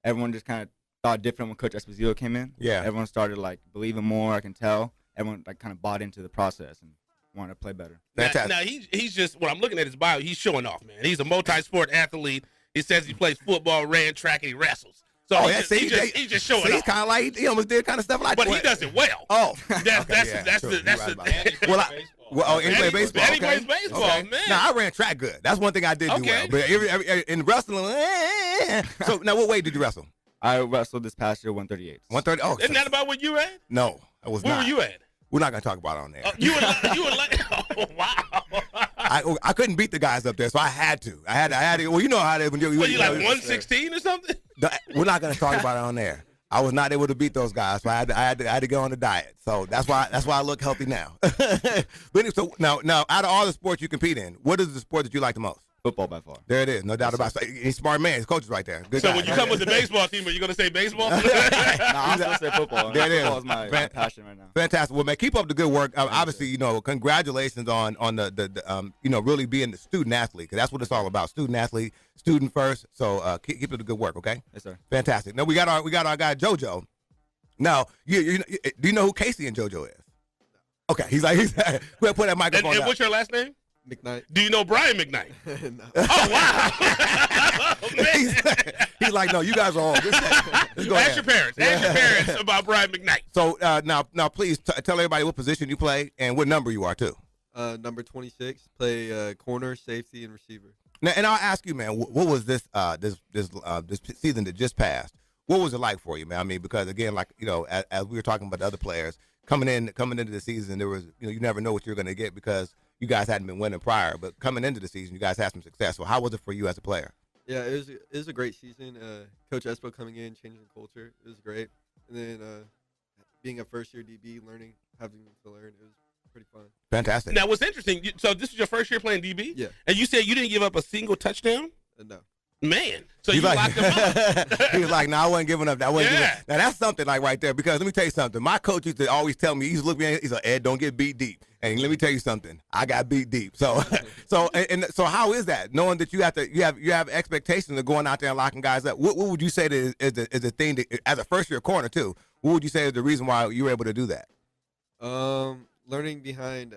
everyone just kind of thought different when Coach Esposito came in. Yeah. Everyone started believing more. I can tell. Everyone kind of bought into the process and wanted to play better. Fantastic. Now he's just, when I'm looking at his bio, he's showing off, man. He's a multi-sport athlete. He says he plays football, ran track, and he wrestles. So he's just showing off. He's kind of like he almost did kind of stuff like that. But he does it well. Oh, that's he plays baseball. And he plays baseball, man. Now I ran track good. That's one thing I did do well. But in wrestling, so now what weight did you wrestle? I wrestled this past year 138. 130. Oh, isn't that about what you at? No, I was not. Where were you at? We're not gonna talk about it on there. You were like, oh wow. I couldn't beat the guys up there, so I had to. I had to. Well, you know how they when you like 116 or something. We're not gonna talk about it on there. I was not able to beat those guys, so I had to go on a diet. So that's why I look healthy now. But so now out of all the sports you compete in, what is the sport that you like the most? Football by far. There it is, no doubt about it. He's a smart man. His coach is right there. Good so guy. When you come with the baseball team, are you going to say baseball? No, I'm going to say football. There it is. Football is my passion right now. Fantastic. Well, man, keep up the good work. Obviously, congratulations on the really being the student athlete, because that's what it's all about. Student athlete, student first. So keep up the good work, okay? Yes, sir. Fantastic. Now we got our guy JoJo. Now, do you know who Casey and JoJo is? Okay, he's we'll put that microphone. And what's your last name? McKnight. Do you know Brian McKnight? No. Oh, wow. He's like, no, you guys are all. Let's go Ask your parents. Ask your parents about Brian McKnight. So now, please tell everybody what position you play and what number you are, too. Number 26. Play corner, safety, and receiver. Now, and I'll ask you, man, what was this season that just passed? What was it like for you, man? I mean, because, again, as we were talking about the other players, coming into the season, there was, you never know what you're going to get because you guys hadn't been winning prior, but coming into the season, you guys had some success. So how was it for you as a player? Yeah, it was a great season. Coach Espo coming in, changing the culture, it was great. And then being a first-year DB, having to learn, it was pretty fun. Fantastic. Now, what's interesting, so this is your first year playing DB? Yeah. And you said you didn't give up a single touchdown? No. Man, so you locked him up. He was like, no, I wasn't giving up. Now, that's something right there, because let me tell you something. My coach used to always tell me, he used to look at me, he's like, Ed, don't get beat deep. And let me tell you something, I got beat deep. So how is that? Knowing that you have expectations of going out there and locking guys up. What would you say is the thing that, as a first year corner too? What would you say is the reason why you were able to do that? learning behind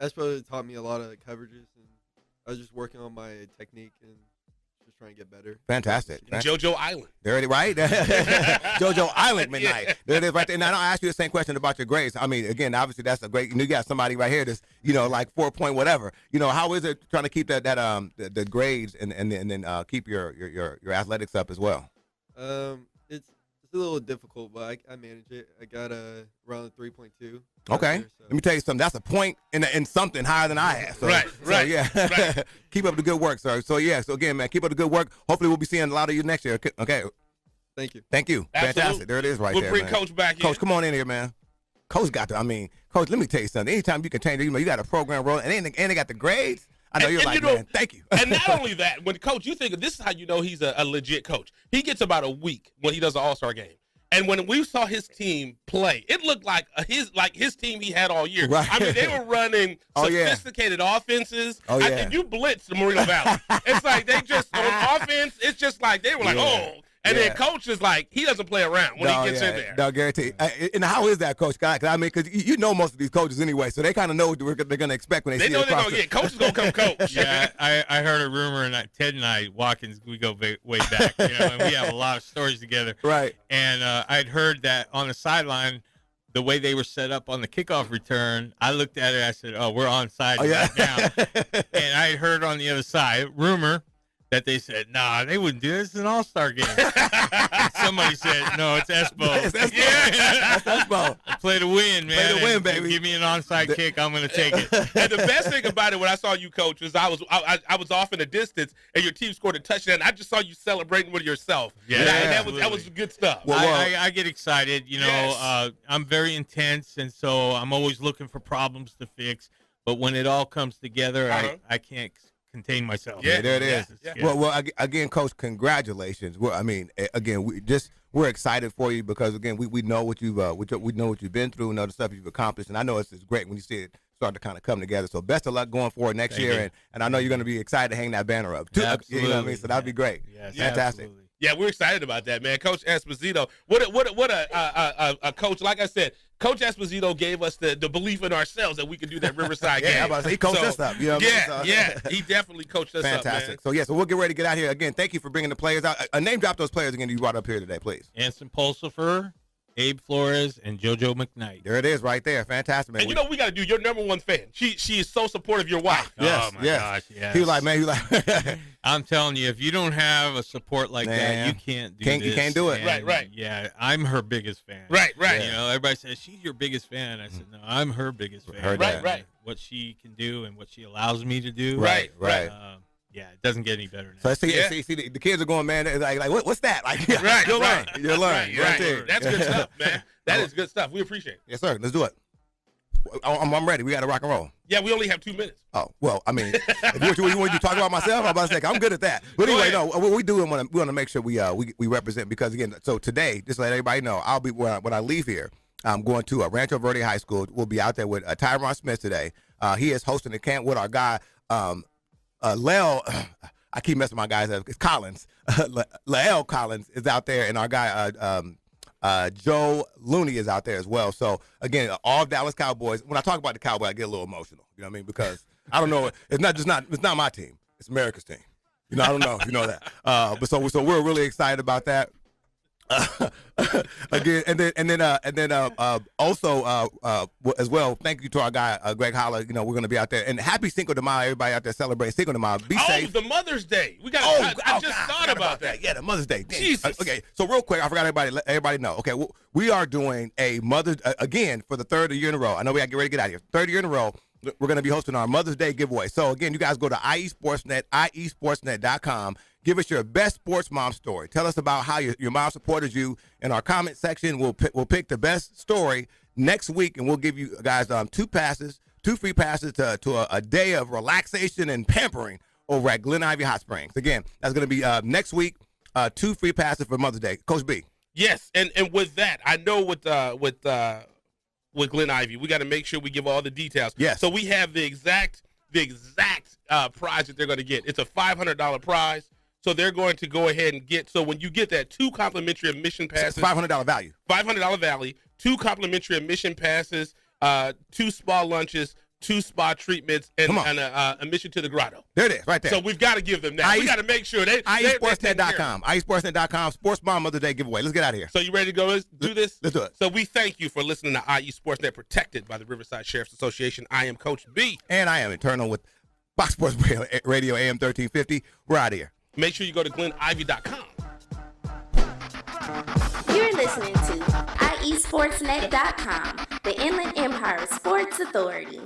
Espo taught me a lot of coverages, and I was just working on my technique and just trying to get better. Fantastic. JoJo Island. There it is, right? JoJo Island midnight. Yeah. There it is right there. Now, I'll ask you the same question about your grades. I mean, again, obviously that's a great, you got somebody right here that's, like 4 point whatever. How is it trying to keep the grades and then keep your athletics up as well? It's a little difficult, but I manage it. I got around 3.2. Okay. Year, so. Let me tell you something. That's a point in something higher than I have. So, right. Yeah. Right. Keep up the good work, sir. So, again, man, keep up the good work. Hopefully we'll be seeing a lot of you next year. Okay. Thank you. Absolutely. Fantastic. There it is right we'll there, bring man. Coach back in. Coach, come on in here, man. Coach Coach, let me tell you something. Anytime you can change it, you got a program rolling, and they got the grades. I know you're like, man, thank you. And not only that, when Coach, you think this is how you know he's a legit coach. He gets about a week when he does an all-star game. And when we saw his team play, it looked like his team he had all year. Right. I mean, they were running sophisticated offenses. Oh, yeah. I think you blitzed the Moreno Valley. It's like they just, on offense, it's just like they were like, oh. And then Coach is like, he doesn't play around when he gets in there. No, guarantee. And how is that, Coach? Because you know most of these coaches anyway, so they kind of know what they're going to expect when they see know they're going to get. Coach is going to come coach. Yeah, I heard a rumor, and Ted and I, Watkins, we go way back, and we have a lot of stories together. Right. And I'd heard that on the sideline, the way they were set up on the kickoff return, I looked at it, I said, oh, we're onside right now. And I heard on the other side, rumor, that they said, nah, they wouldn't do this. It's an all-star game. Somebody said, no, it's Espo. It's Espo. Yeah. That's Espo. Play to win, man. Play to win, baby. Give me an onside kick. I'm going to take it. And the best thing about it when I saw you, Coach, was I was off in the distance, and your team scored a touchdown. I just saw you celebrating with yourself. Yeah, and that was good stuff. Well, I get excited. I'm very intense, and so I'm always looking for problems to fix. But when it all comes together, I can't contain myself. Yeah, there it is. Yeah. Well, again, Coach, congratulations. Well, I mean, again, we're excited for you because again, we know what you've been through and all the stuff you've accomplished, and I know it's great when you see it start to kind of come together. So best of luck going forward next year, and I know you're going to be excited to hang that banner up too. Absolutely. You know what I mean? So that'd be great. Yes, fantastic. absolutely. Yeah, we're excited about that, man. Coach Esposito, what a coach. Like I said, Coach Esposito gave us the belief in ourselves that we could do that Riverside game. Yeah, I'm about to say, he coached us up. You know what I mean? Yeah, he definitely coached us up, fantastic. man. So we'll get ready to get out here. Again, thank you for bringing the players out. Name drop those players again you brought up here today, please. Anson Pulsifer, Abe Flores, and JoJo McKnight. There it is right there. Fantastic, man. And you know what we got to do? Your number one fan. She is so supportive of your wife. Yes, oh, my gosh, yes. He was like, I'm telling you, if you don't have a support like that, you can't do this. You can't do it. And, right. Yeah, I'm her biggest fan. Right. Yeah. Everybody says, she's your biggest fan. I said, no, I'm her biggest fan. Right. What she can do and what she allows me to do. Right. Yeah, it doesn't get any better So now. see, the kids are going, man. Like what's that? Like, you'll learn. Right. That's good stuff, man. That is good stuff. We appreciate it. Yes, sir. Let's do it. I'm ready. We got to rock and roll. Yeah, we only have 2 minutes. Oh, well, I mean, if you want to talk about myself, I'm about to say I'm good at that. But anyway, no, what we do, we want to make sure we represent because, again, so today, just to let everybody know, I'll be, when I leave here, I'm going to Rancho Verde High School. We'll be out there with Tyron Smith today. He is hosting the camp with our guy, Lel. I keep messing my guys up. It's Collins. Lael Collins is out there, and our guy, Joe Looney is out there as well. So again, all Dallas Cowboys. When I talk about the Cowboys, I get a little emotional. You know what I mean? Because I don't know. It's not my team. It's America's team. You know, I don't know if you know that. But so we're really excited about that. Again, and then also as well. Thank you to our guy Greg Holler. You know, we're going to be out there, and happy Cinco de Mayo. Everybody out there celebrating Cinco de Mayo. Be safe. The Mother's Day. We got. I just thought about that. Yeah, the Mother's Day. Jesus. Okay, so real quick, I forgot everybody know. Okay, we are doing a Mother's again for the third year in a row. I know we got to get ready to get out of here. Third year in a row. We're going to be hosting our Mother's Day giveaway. So again, you guys go to IESportsNet, IESportsNet.com. Give us your best sports mom story. Tell us about how your mom supported you in our comment section. We'll pick the best story next week, and we'll give you guys 2 free passes to a day of relaxation and pampering over at Glen Ivy Hot Springs. Again, that's going to be next week. 2 free passes for Mother's Day. Coach B. Yes, and with that, I know with Glen Ivy, we got to make sure we give all the details. Yes. So we have the exact prize that they're going to get. It's a $500 prize. So they're going to go ahead and get. So when you get that 2 complimentary admission passes, $500 value. $500 value, 2 complimentary admission passes 2 spa lunches, 2 spa treatments, and admission to the grotto. There it is, right there. So we've got to give them that. We got to make sure they. IESportsnet.com. IESportsnet.com. Sports Bar Mother's Day giveaway. Let's get out of here. So you ready to go? Let's do this? Let's do it. So we thank you for listening to IE Sportsnet, protected by the Riverside Sheriff's Association. I am Coach B. And I am Eternal with Fox Sports Radio AM 1350. We're out of here. Make sure you go to GlennIvy.com. You're listening to IESportsnet.com, the Inland Empire Sports Authority.